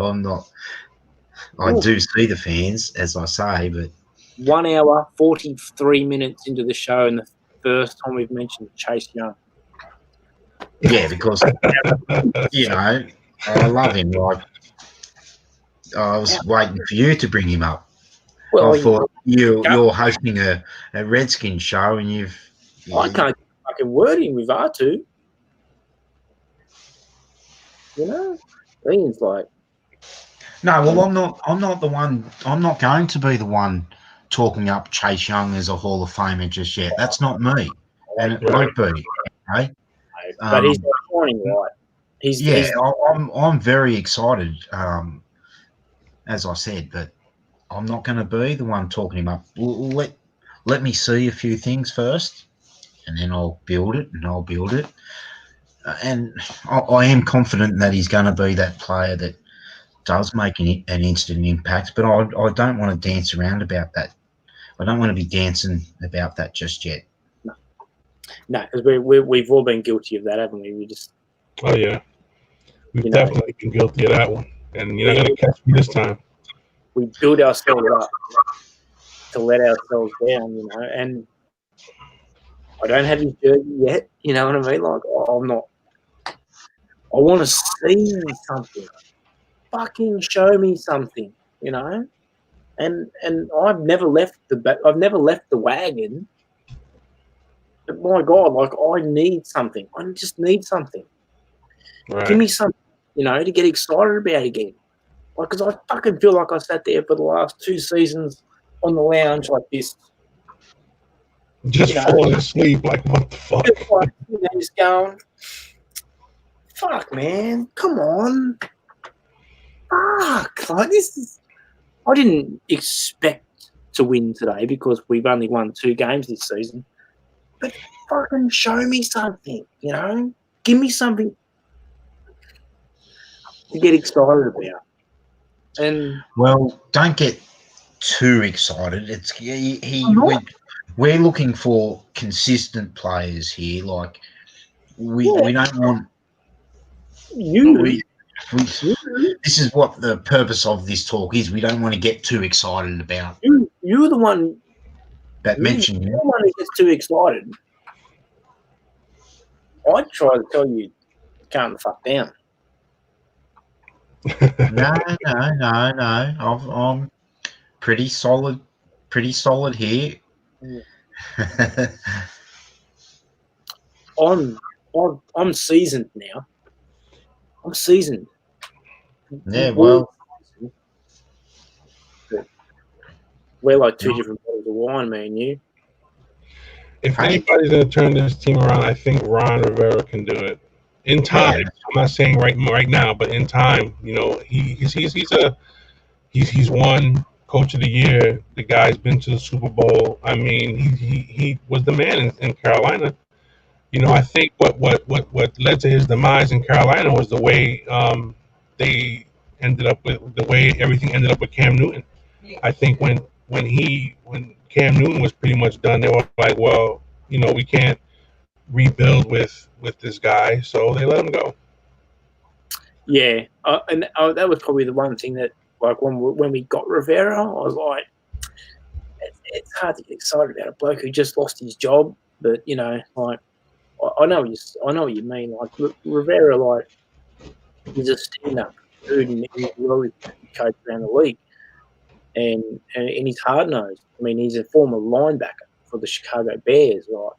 I do see the fans, as I say, but 1 hour 43 minutes into the show, and the first time we've mentioned Chase Young. Yeah, because you know, I love him. Like, I was waiting for you to bring him up. Well, I thought you're hosting a Redskin show, and I can't fucking word him with R2. You know, Ian's like, no. Well, I'm not the one. I'm not going to be the one talking up Chase Young as a Hall of Famer just yet. That's not me, and it won't be. Okay. But he's not shining right. I'm very excited. As I said, but I'm not going to be the one talking him up. Let me see a few things first, and then I'll build it, and I am confident that he's going to be that player that does make an instant impact, but I don't want to dance around about that. I don't want to be dancing about that just yet. No, because we've all been guilty of that, haven't we? We just... Oh, yeah. We've definitely been guilty of that one. And you're not going to catch me this time. We build ourselves up to let ourselves down, you know, and I don't have his jersey yet, you know what I mean? Like, I want to see something. Fucking show me something, you know. And I've never left the wagon. But my God, like I need something. I just need something. Right. Give me something, to get excited about again. Like, because I fucking feel like I sat there for the last 2 seasons on the lounge like this. Just falling asleep, like, what the fuck? Just like, just going, fuck, man, come on. Fuck. Like, this is... I didn't expect to win today because we've only won 2 games this season. But fucking show me something, Give me something to get excited about. And well, don't get too excited. It's we're looking for consistent players here. Like we don't want this is what the purpose of this talk is. We don't want to get too excited about. You're the one that mentioned you. You're the one who gets too excited. I try to tell you, calm the fuck down. No. I'm pretty solid here. I'm seasoned now. I'm seasoned. Yeah, well, we're like 2 different bottles of wine, me and you. If anybody's going to turn this team around, I think Ron Rivera can do it. In time, I'm not saying right now, but in time, he's won Coach of the Year. The guy's been to the Super Bowl. I mean, he was the man in Carolina. I think what led to his demise in Carolina was the way they ended up with everything ended up with Cam Newton. I think when Cam Newton was pretty much done, they were like, well, we can't rebuild with this guy, so they let him go. Yeah, and that was probably the one thing that, like, when we got Rivera, I was like, it's hard to get excited about a bloke who just lost his job, but like, I know what you mean. Like Rivera, like, he's a stand-up dude, and he's always coached around the league, and he's hard-nosed. I mean, he's a former linebacker for the Chicago Bears, right?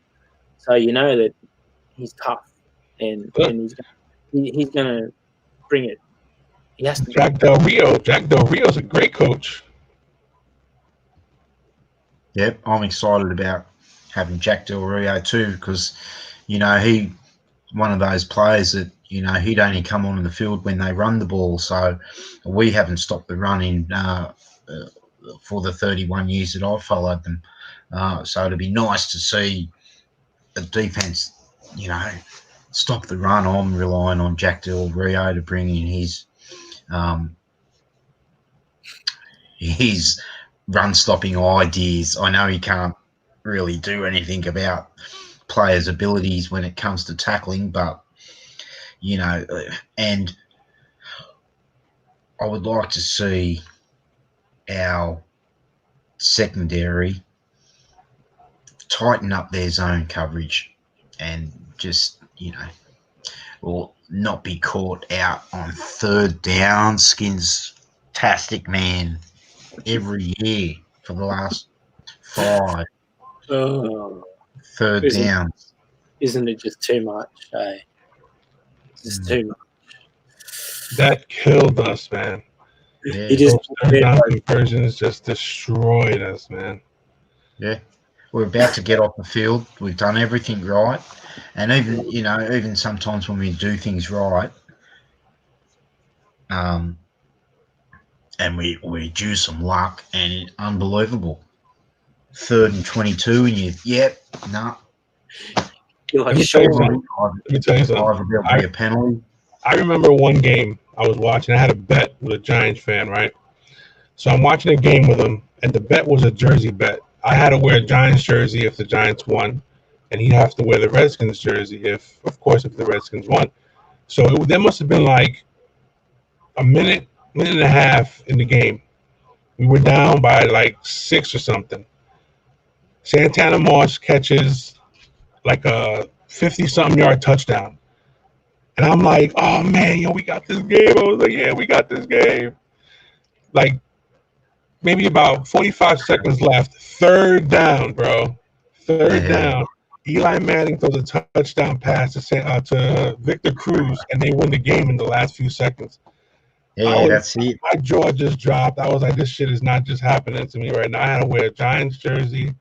So you know that he's tough, and he's gonna bring it. He has to. Jack Del Rio's a great coach. Yep, I'm excited about having Jack Del Rio too, because he one of those players that he'd only come onto the field when they run the ball. So we haven't stopped the running for the 31 years that I've followed them. So it'd be nice to see the defense, stop the run. I'm relying on Jack Del Rio to bring in his run-stopping ideas. I know he can't really do anything about players' abilities when it comes to tackling, but and I would like to see our secondary tighten up their zone coverage and just or not be caught out on third down. Skins tastic, man, every year for the last 5 third downs. Isn't it just too much? Just too much. That killed us, man. Yeah. Those third down conversions just destroyed us, man. Yeah. We're about to get off the field. We've done everything right. And even sometimes when we do things right, and we do some luck, and it's unbelievable. 3rd and 22, and Let me tell you something. There'll be a penalty. I remember one game I was watching. I had a bet with a Giants fan, right? So I'm watching a game with him, and the bet was a jersey bet. I had to wear a Giants jersey if the Giants won, and he'd have to wear the Redskins jersey if the Redskins won. So there must have been like a minute and a half in the game. We were down by like 6 or something. Santana Moss catches like a 50-something yard touchdown. And I'm like, oh man, yo, we got this game. I was like, yeah, we got this game. Like maybe about 45 seconds left. Third down, bro. Third down. Eli Manning throws a touchdown pass to Victor Cruz, and they win the game in the last few seconds. That's it. My jaw just dropped. I was like, this shit is not just happening to me right now. I had to wear a Giants jersey.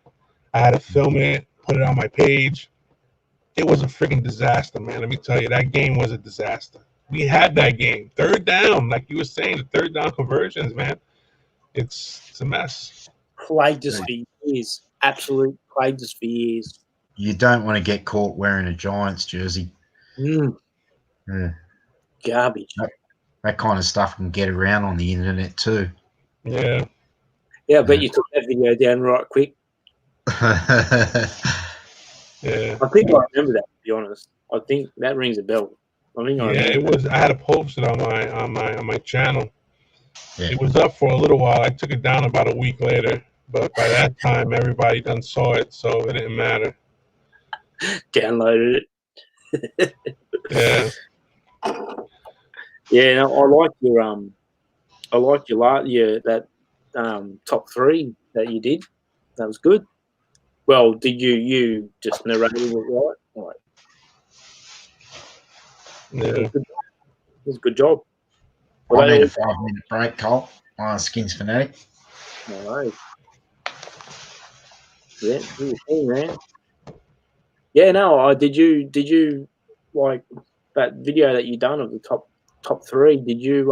I had to film it, put it on my page. It was a freaking disaster, man. Let me tell you, that game was a disaster. We had that game. Third down, like you were saying, the third down conversions, man. It's a mess. Plagued us for years. Absolute plagued us for years. You don't want to get caught wearing a Giants jersey. Garbage. That kind of stuff can get around on the internet too. Yeah. Yeah, I bet you took that video down right quick. Yeah. I think I remember that, to be honest. I think that rings a bell. It was. I had to post it on my channel. Yeah. It was up for a little while. I took it down about a week later, but by that time, everybody done saw it, so it didn't matter. Downloaded it. Yeah. Yeah, no, I like your that top three that you did. That was good. Well, did you just narrated it right? Right. Yeah. It was a good job. I need a 5-minute break, Cole. Skins Fanatic. All right. Yeah, do your thing, man. Yeah, no, did you like that video that you done of the top three? Did you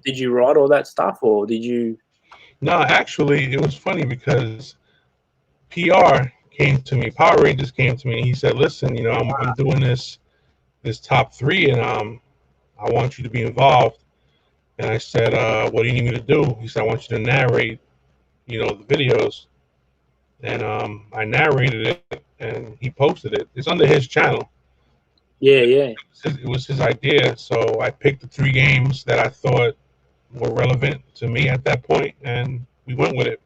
did you write all that stuff, or did you? No, actually, it was funny because PR came to me. Power Rangers came to me. And he said, "Listen, I'm doing this top three, and I want you to be involved." And I said, "What do you need me to do?" He said, "I want you to narrate, the videos." And I narrated it, and he posted it. It's under his channel. Yeah. It was his idea, so I picked the 3 games that I thought were relevant to me at that point, and we went with it.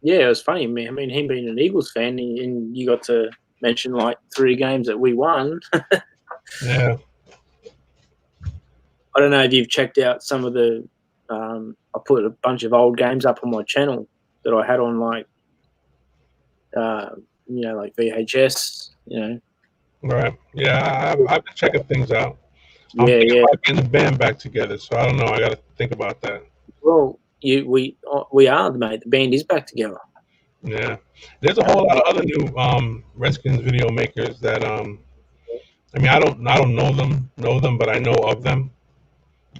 Yeah, it was funny, man. I mean, him being an Eagles fan, and you got to mention like 3 games that we won. Yeah. I don't know if you've checked out some of the. I put a bunch of old games up on my channel that I had on like VHS. Right. Yeah, I've been checking things out. I'm thinking about getting the band back together, so I don't know. I got to think about that. Well, we are, mate. The band is back together. Yeah, there's a whole lot of other new Redskins video makers that I don't know them, but I know of them.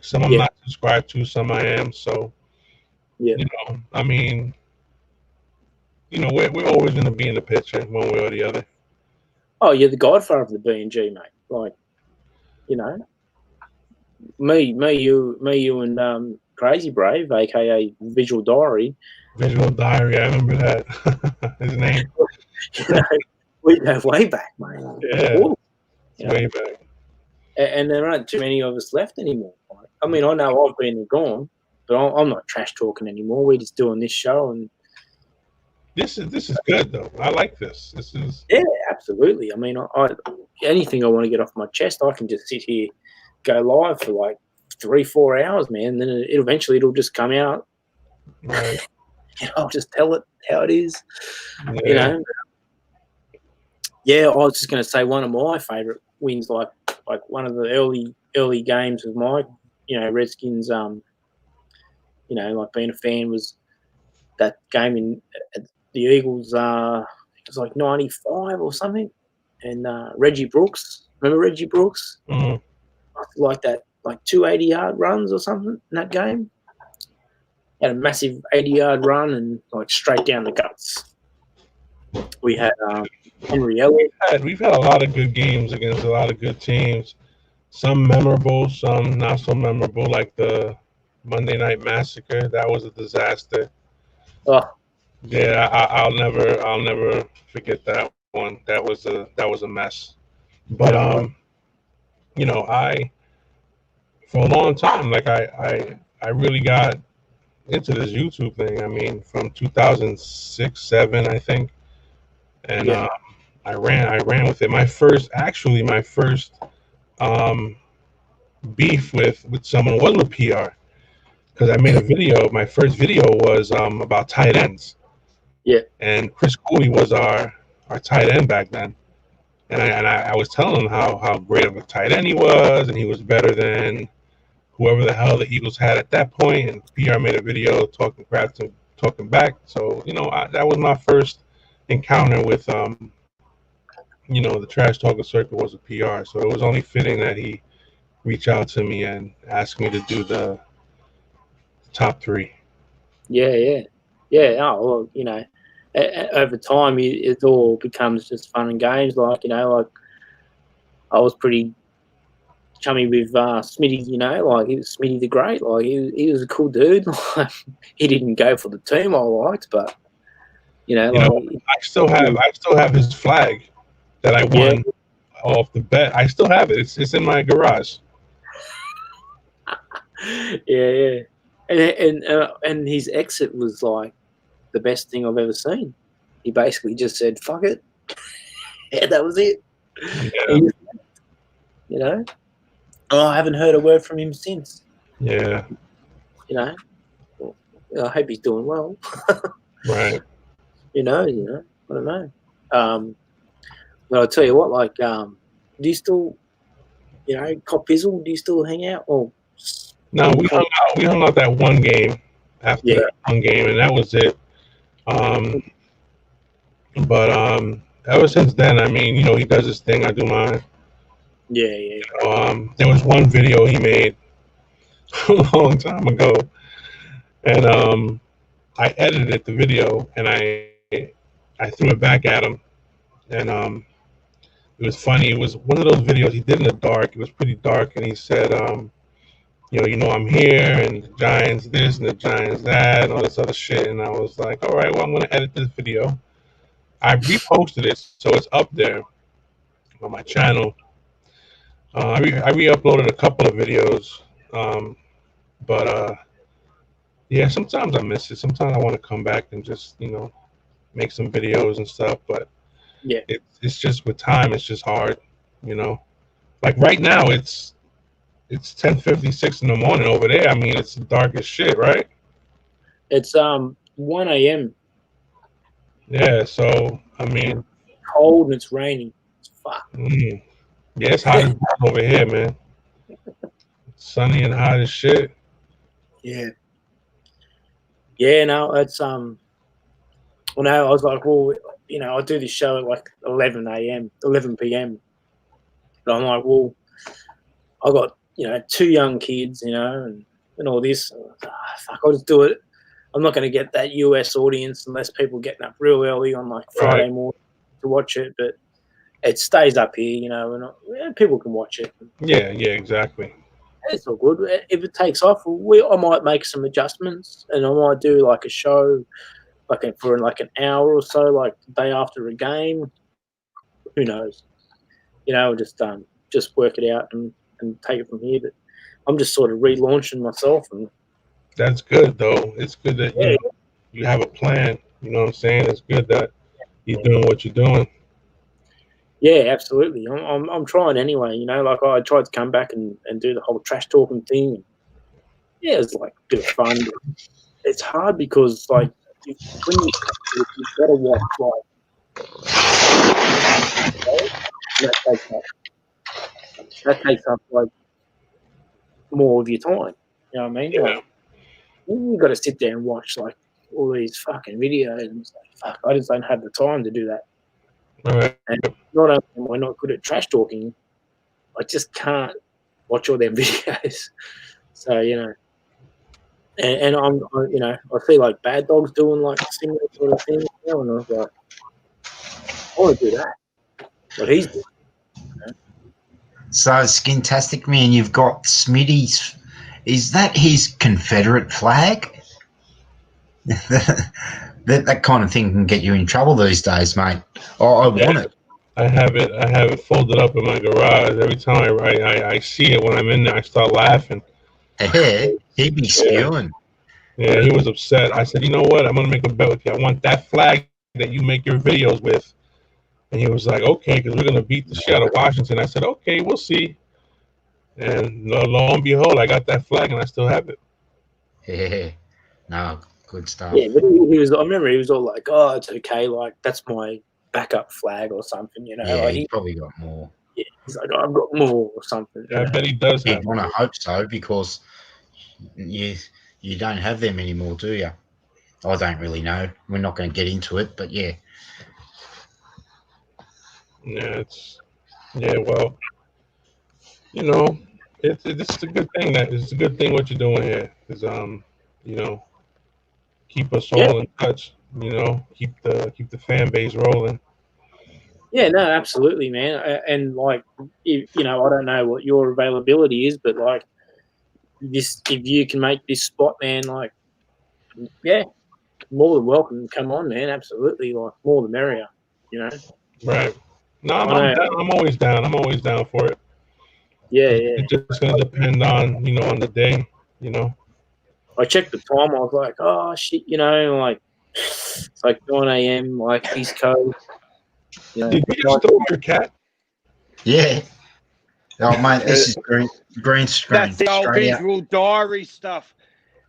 Some I'm not subscribed to, some I am. So we're always going to be in the picture one way or the other. Oh, you're the godfather of the B&G, mate. Like, me, you, and Crazy Brave, aka Visual Diary. Visual Diary, I remember that. His name. We go way back, mate. Yeah, way back. And there aren't too many of us left anymore. I mean, I know I've been and gone, but I'm not trash talking anymore. We're just doing this show, and this is good though. I like this. This is absolutely. I mean, I anything I want to get off my chest, I can just sit here, go live for like 3-4 hours, man. Then eventually it'll just come out. Right. I'll just tell it how it is. Yeah. Yeah, I was just going to say one of my favourite wins, like one of the early games of my, Redskins, like being a fan, was that game in the Eagles. It was like 95 or something, and Reggie Brooks. Remember Reggie Brooks? Mm-hmm. Like that, like 2 80-yard runs or something in that game. Had a massive 80-yard run and like straight down the guts. We had Henry Elliott. We've had a lot of good games against a lot of good teams. Some memorable, some not so memorable, like the Monday Night Massacre. That was a disaster. Oh. Yeah, I'll never forget that one. That was a mess. But I for a long time, like I really got into this YouTube thing. I mean, from 2006, 2007, I think. And I ran with it. My first beef with someone was with PR, because I made a video. My first video was about tight ends. Yeah. And Chris Cooley was our tight end back then. And I was telling him how great of a tight end he was, and he was better than whoever the hell the Eagles had at that point. And PR made a video talking crap to talking back. So, that was my first encounter with the trash talking circuit was a PR. So it was only fitting that he reach out to me and ask me to do the top 3. Yeah. Oh, well, over time, it all becomes just fun and games. Like I was pretty chummy with Smitty. Like he was Smitty the Great. Like he was a cool dude. Like he didn't go for the team I liked, but I still have his flag that I won off the bet. I still have it. It's in my garage. Yeah. And his exit was like the best thing I've ever seen. He basically just said, "Fuck it." Yeah, that was it. Yeah. I haven't heard a word from him since. Yeah. I hope he's doing well. Right. I don't know. But I'll tell you what, like, do you still, Cop Pizzle, do you still hang out? Or no, we hung out that one game after that one game, and that was it. But ever since then, I mean, he does his thing, I do mine. Yeah. There was one video he made a long time ago, and I edited the video and I threw it back at him, and it was funny. It was one of those videos he did in the dark. It was pretty dark, and he said, I'm here, and the Giants this and the Giants that, and all this other shit. And I was like, all right, well, I'm gonna edit this video. I reposted it, so it's up there on my channel. I re-uploaded a couple of videos, but yeah, sometimes I miss it. Sometimes I want to come back and just make some videos and stuff, but yeah, it's just with time, it's just hard, Like right now, it's 10:56 in the morning over there. I mean, it's dark as shit, right? It's 1 a.m. Yeah, so I mean, cold and it's raining. It's fuck. Yeah, it's hot as over here, man. It's sunny and hot as shit. Yeah. No, it's I was like, well, I do this show at like 11 p.m. But I'm like, well, I got 2 young kids, and all this. Fuck, I'll just do it. I'm not going to get that US audience unless people getting up real early on like Friday morning to watch it. But it stays up here, and people can watch it. Yeah, exactly. It's all good. If it takes off, I might make some adjustments, and I might do like a show, for like an hour or so, like the day after a game. Who knows? Just work it out and take it from here. But I'm just sort of relaunching myself, and that's good though. It's good that you have a plan. You know what I'm saying? It's good that you're doing what you're doing. Yeah, absolutely. I'm trying anyway. Like I tried to come back and do the whole trash talking thing. Yeah, it's like a bit of fun. But it's hard because like when you've got to watch that takes up like more of your time. You know what I mean? Yeah. Like, you've got to sit there and watch like all these fucking videos, and it's like, fuck, I just don't have the time to do that. Right. And not only am I not good at trash talking, I just can't watch all their videos. So and I'm I feel like Bad Dog's doing like similar sort of thing, and I was like, I want to do that. What he's doing. So, Skintastic Man, you've got Smitty's. Is that his Confederate flag? that kind of thing can get you in trouble these days, mate. Oh, I want it. I have it folded up in my garage. Every time I see it when I'm in there, I start laughing. Yeah, he'd be spewing. Yeah, he was upset. I said, you know what? I'm going to make a bet with you. I want that flag that you make your videos with. And he was like, okay, because we're going to beat the shit out of Washington. I said, okay, we'll see. And lo and behold, I got that flag and I still have it. Yeah. No, good stuff. Yeah, but he was. I remember he was all like, "Oh, it's okay. Like that's my backup flag or something." You know, Yeah, like he's probably got more. yeah, he's like, oh, "I've got more or something." Yeah, I bet he does You'd have want to it. hope so because you don't have them anymore, do you? I don't really know. We're not going to get into it, but yeah. Yeah, well, you know, it's a good thing it's a good thing what you're doing here. Is you know, keep us all in touch. You know, keep the fan base rolling. Yeah, no, absolutely, man. And like, you know, I don't know what your availability is, but like this, if you can make this spot, man, like, yeah, more than welcome. Come on, man, absolutely. Like, more the merrier. You know. Right. No, I I'm know. down. I'm always down. I'm always down for it. Yeah, It's just gonna depend on on the day. You know. I checked the time. I was like, oh shit, you know, like it's like 9 a.m. like East Coast. You know, Did you just throw your cat? Yeah. Oh, mate, this is green screen. That's the old straight out. visual diary stuff.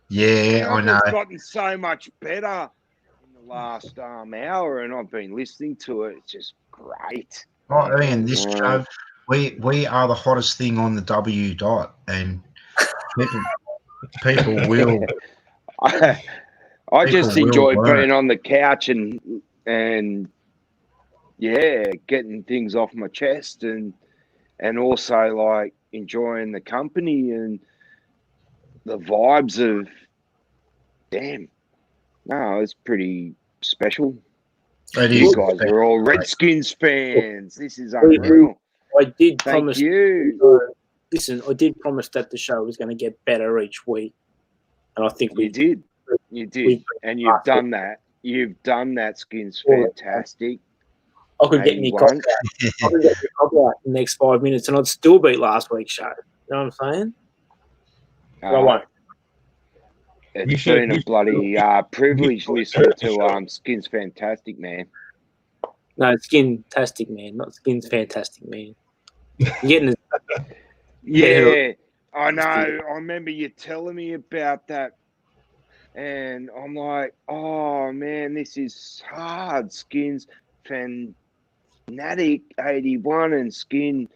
Yeah, I know. It's gotten so much better in the last hour, and I've been listening to it. It's just great. Oh, Ian, this show, we are the hottest thing on the W dot, and people will. I just enjoy learn. being on the couch and yeah, getting things off my chest and also like enjoying the company and the vibes of no, it's pretty special. You guys are all Redskins fans. This is unreal. I did Thank promise you. Listen, I did promise that the show was going to get better each week, and I think You did, and you've done that. You've done that. Skins fantastic. I could get Nick out in the next 5 minutes, and I'd still beat last week's show. You know what I'm saying? But I won't. It's been a bloody privilege listening to Skins Fantastic, man. No, it's Skin-tastic, man, not Skins Fantastic, man. You're getting yeah, I know. I remember you telling me about that, and I'm like, oh man, this is hard. Skins Fanatic 81 and Skin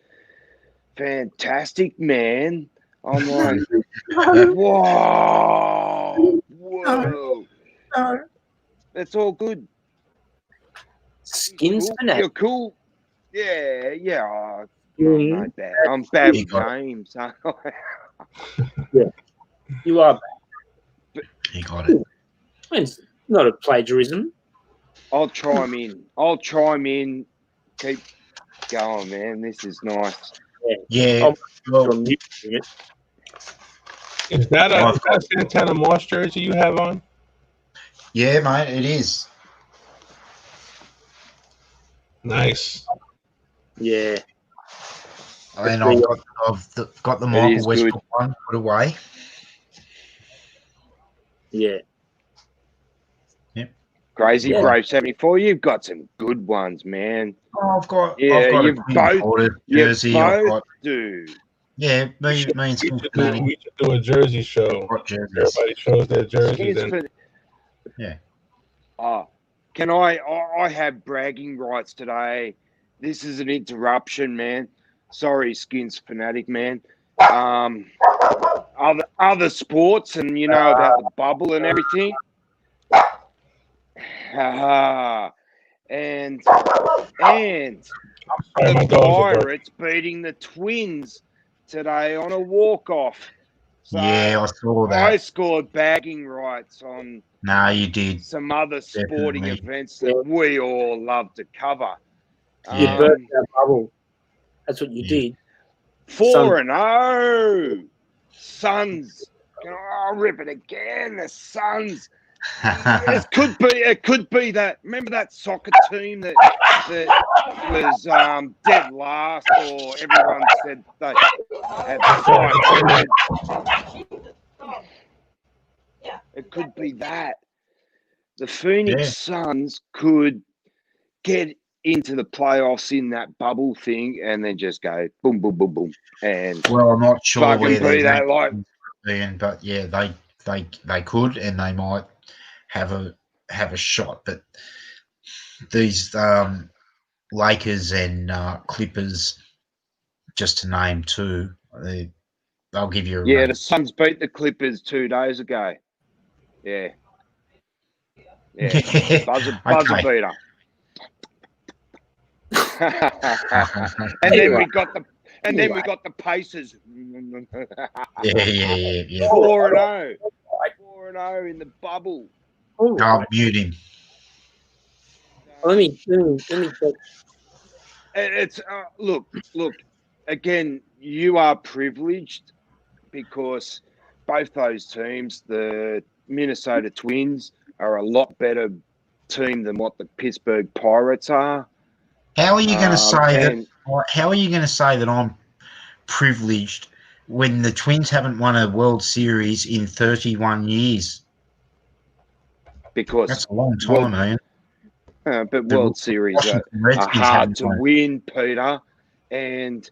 Fantastic, man. I'm like, whoa. No. That's all good. Skins cool. Fanatic. You're cool. Yeah. I'm not bad. I'm bad with names. Yeah, you are bad. He got it. It's not a plagiarism. I'll chime in. Keep going, man. This is nice. Yeah. Well, is that a Santana Moss jersey you have on? Yeah, mate, it is. Nice. Yeah. And I've got the Michael Westbrook one put away. Yeah. Yep. Crazy Brave 74. You've got some good ones, man. Oh, I've got you both jersey. do. Yeah, me and Skins Fanatic. We should do a jersey show. Everybody shows their jerseys. Yeah. Can I have bragging rights today? This is an interruption, man. Sorry, Skins Fanatic, man. Other sports and you know about the bubble and everything. And the Pirates beating the Twins today on a walk-off. So yeah, I saw that. I scored bagging rights on you did. some other sporting events that we all love to cover. You burst our bubble. That's what you did. 4-0. Suns. I'll rip it again. The Suns. It could be that. Remember that soccer team that was dead last, or everyone said they had 500. It could be that. The Phoenix Suns could get into the playoffs in that bubble thing and then just go boom, boom, boom, boom, and Well, I'm not sure fucking where be that like. but yeah, they could, and they might have a shot. But these Lakers and Clippers, just to name two, they'll give you a Yeah, run. the Suns beat the Clippers 2 days ago. Yeah. Buzzer Okay. beater. And then we got the Pacers. Yeah. 4-0. 4-0 in the bubble. All I'll right. mute him. Let me check. It's look. Again, you are privileged because both those teams, the Minnesota Twins, are a lot better team than what the Pittsburgh Pirates are. How are you going to say that? How are you going to say that I'm privileged when the Twins haven't won a World Series in 31 years? Because that's a long time, man. But World Series are hard to win, Peter, and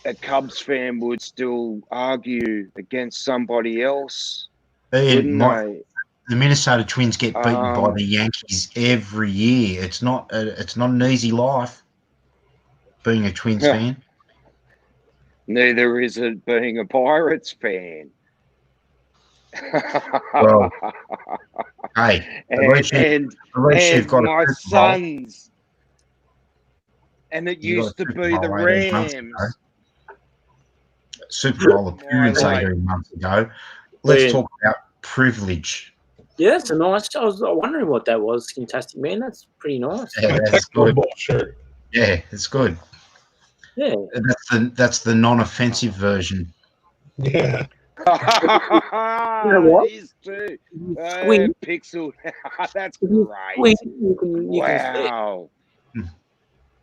a Cubs fan would still argue against somebody else, wouldn't they? The Minnesota Twins get beaten by the Yankees every year. It's not an easy life being a Twins fan. Neither is it being a Pirates fan. Well, hey, and my Suns. And it used to be the Rams. Super Bowl appearance 18 months ago. Let's talk about privilege. Yeah, that's a nice. I was wondering what that was. Fantastic, man. That's pretty nice. Yeah, that's good. Shirt. Yeah, it's good. Yeah, that's the non-offensive version. Yeah. You know what? It is too. Squint. Pixel. That's great. Wow.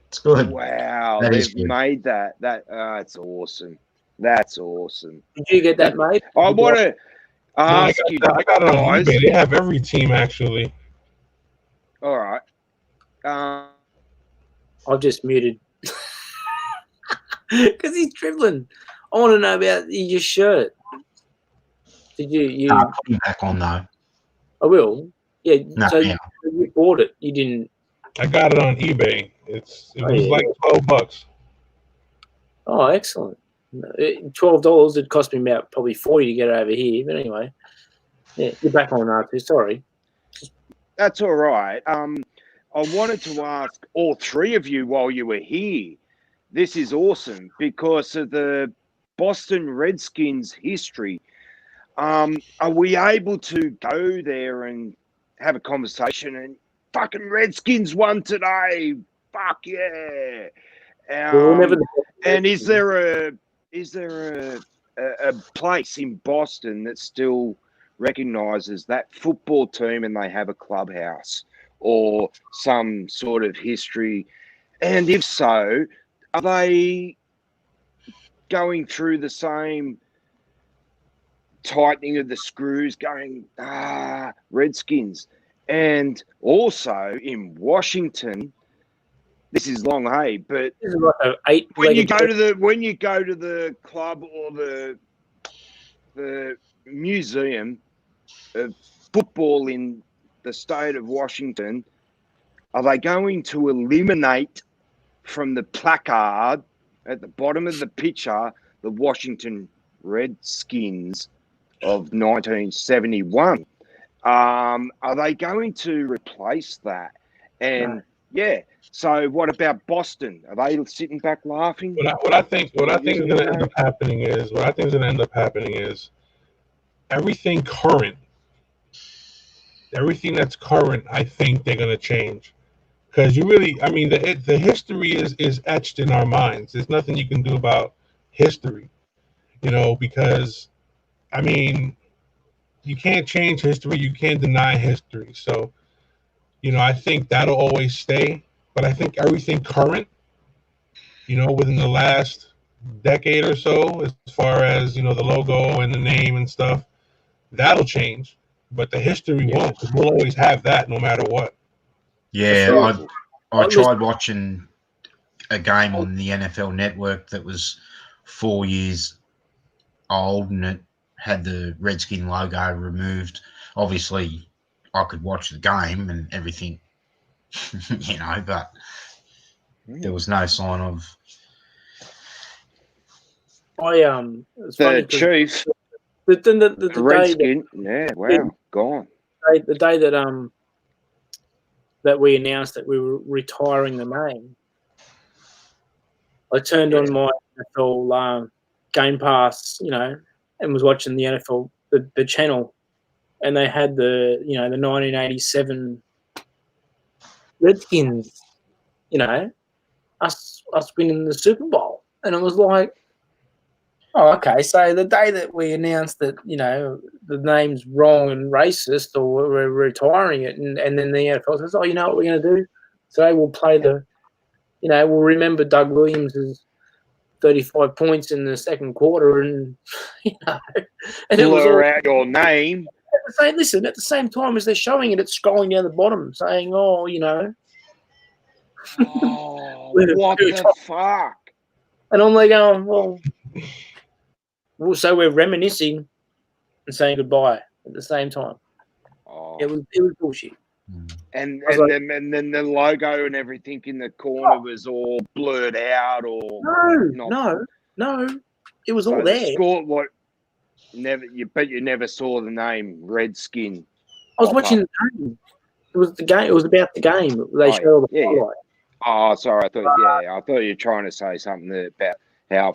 It's good. Wow. They've made that. It's awesome. That's awesome. Did you get that made? I want to ask you I got it on guys. eBay. They have every team, actually. All right. I've just muted. Because he's dribbling. I want to know about your shirt. Did you? Put him back on though. I will. Yeah. No, so you bought it. You didn't. I got it on eBay. It was like $12. Oh, excellent. $12. It cost me about probably $40 to get it over here. But anyway, yeah, you're back on R2. Sorry. That's all right. I wanted to ask all three of you while you were here. This is awesome because of the Boston Redskins history. Are we able to go there and have a conversation and fucking Redskins won today? Fuck yeah! And is there a place in Boston that still recognizes that football team and they have a clubhouse or some sort of history? And if so, are they going through the same tightening of the screws going, Redskins? And also in Washington, this is long, hey, but this is like when you go to the club or the museum of football in the state of Washington, are they going to eliminate from the placard at the bottom of the picture the Washington Redskins of 1971? Are they going to replace that? And yeah, so what about Boston? Are they sitting back laughing? What I think is going to end up happening is everything current. Everything that's current, I think they're going to change. Because the history is etched in our minds. There's nothing you can do about history, because, you can't change history. You can't deny history. So, I think that'll always stay. But I think everything current, within the last decade or so, as far as, the logo and the name and stuff, that'll change. But the history won't, because we'll always have that no matter what. Yeah, I tried watching a game on the NFL Network that was 4 years old, and it had the Redskin logo removed. Obviously, I could watch the game and everything, but there was no sign of. It's funny The Chiefs, the Redskin, gone. The day that we announced that we were retiring the name, I turned on my NFL Game Pass, and was watching the NFL the channel, and they had the 1987 Redskins, us winning the Super Bowl, and it was like, oh, okay. So the day that we announced that the name's wrong and racist, or we're retiring it, and then the NFL says, oh, you know what we're going to do? Today we'll play we'll remember Doug Williams' 35 points in the second quarter, and and it was all out your name. at the same time as they're showing it, it's scrolling down the bottom saying, oh, Oh, what the fuck? And I'm like, well, so we're reminiscing and saying goodbye at the same time. Oh. It was bullshit. And then the logo and everything in the corner was all blurred out, or no, it was all there. But you never saw the name Redskin. I was watching the game. It was the game. It was about the game. They showed the highlight. Oh, sorry. I thought you were trying to say something about how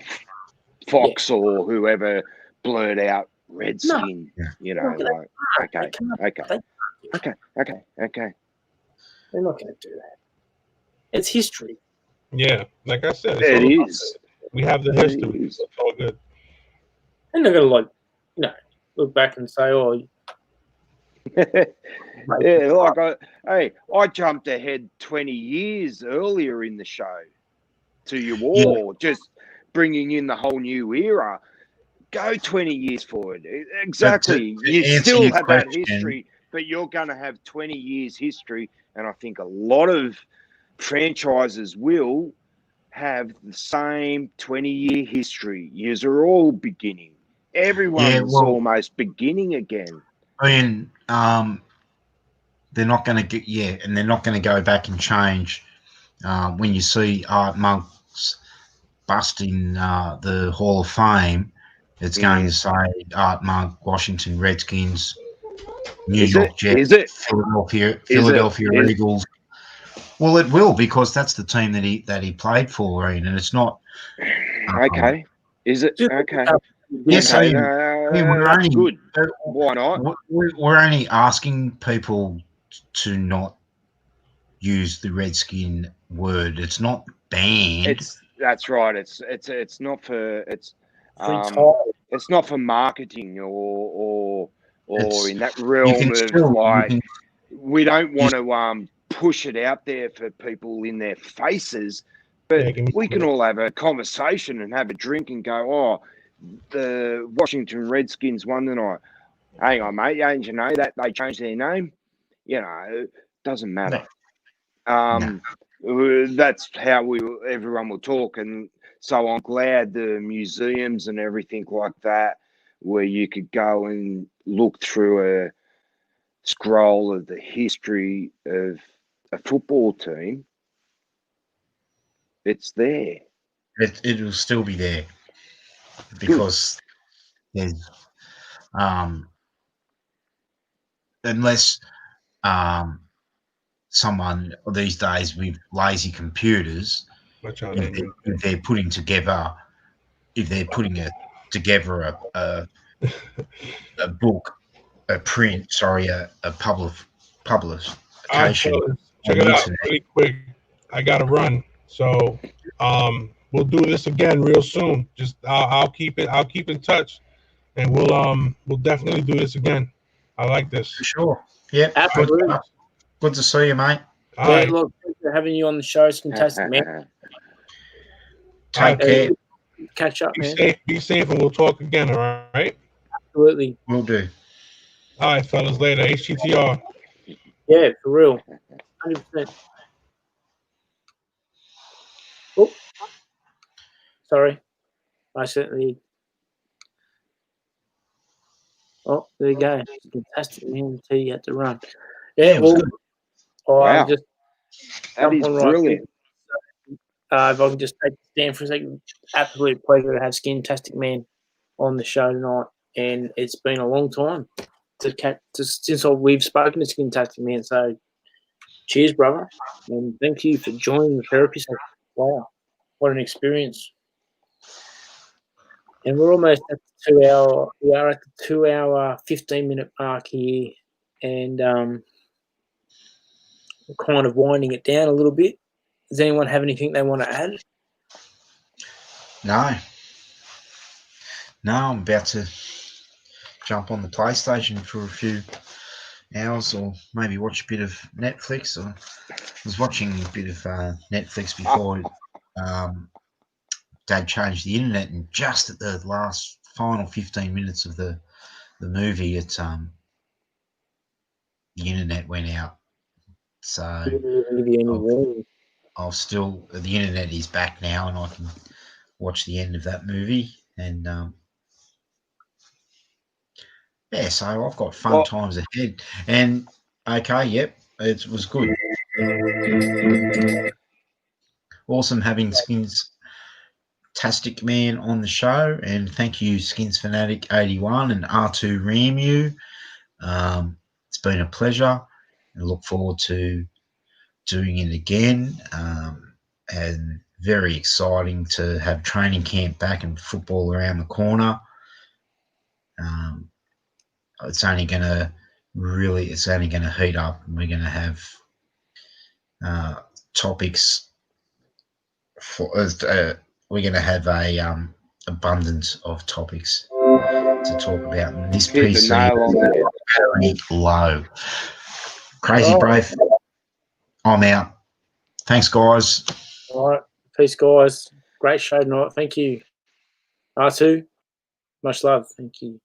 Fox or whoever blurred out Redskin. No. Okay. They're not going to do that. It's history. Yeah, like I said, it is. We have the history. It's all good. And they're going to look back and say, oh. I jumped ahead 20 years earlier in the show to you all, just bringing in the whole new era. Go 20 years forward. Exactly. You still have that history, but you're going to have 20 years history. And I think a lot of franchises will have the same 20-year history. Yous are all beginning. Everyone's almost beginning again. I mean, they're not going to get, and they're not going to go back and change. When you see Art Monk's bust in the Hall of Fame, it's going to say Art Monk, Washington Redskins, New York Jets, Philadelphia Eagles. Well, it will, because that's the team that he played for, and it's not. Okay. Is it okay? Yes, okay. We're only good. Why not? We're only asking people to not use the Redskin word. It's not banned. That's right. It's not for it's not for marketing or in that realm of we don't want to push it out there for people in their faces, but we can all have a conversation and have a drink and go, oh, the Washington Redskins won tonight. Hang on, mate. Don't you know that they changed their name? It doesn't matter. That's how everyone will talk. And so I'm glad the museums and everything like that, where you could go and look through a scroll of the history of a football team, it's there. It will still be there, because there's unless someone these days with lazy computers, if they're putting together a book, a publication. Check it out really quick. I gotta run, so we'll do this again real soon. Just I'll keep in touch, and we'll definitely do this again. I like this. For sure. Yeah, absolutely. Good to see you, mate. All right. Look, thanks for having you on the show. It's fantastic, man. Take care. Catch up, man. Be safe, and we'll talk again. All right. Absolutely. Will do. All right, fellas. Later. HTTR. Yeah, for real. 100%. Oh, sorry. I certainly. Oh, there you go. Fantastic man. Until you had to run. Yeah, it was well, good. I'll Wow. just That jump is on right brilliant. there. If I can just take a stand for a second, absolute pleasure to have Skintastic Man on the show tonight, and it's been a long time since we've spoken to Skintastic Man. So, cheers, brother, and thank you for joining the therapy session. Wow, what an experience! And we're almost at the 2 hour. We are at the 2 hour 15-minute mark here, and we're kind of winding it down a little bit. Does anyone have anything they want to add? No, I'm about to jump on the PlayStation for a few hours, or maybe watch a bit of Netflix. Or I was watching a bit of Netflix before Dad changed the internet, and just at the last final 15 minutes of the movie, the internet went out. So Didn't give you any warning. the internet is back now, and I can watch the end of that movie. And yeah, so I've got fun times ahead. And okay, yep, it was good. Awesome having Skins Tastic Man on the show, and thank you Skins Fanatic 81 and R2 Ramu. It's been a pleasure, and look forward to doing it again. And very exciting to have training camp back and football around the corner. It's only going to heat up, and we're going to have topics for. We're going to have a abundance of topics to talk about. And this Hit the PC nail on the head. very low. Crazy Brave. I'm out. Thanks, guys. All right. Peace, guys. Great show tonight. Thank you. R2, much love. Thank you.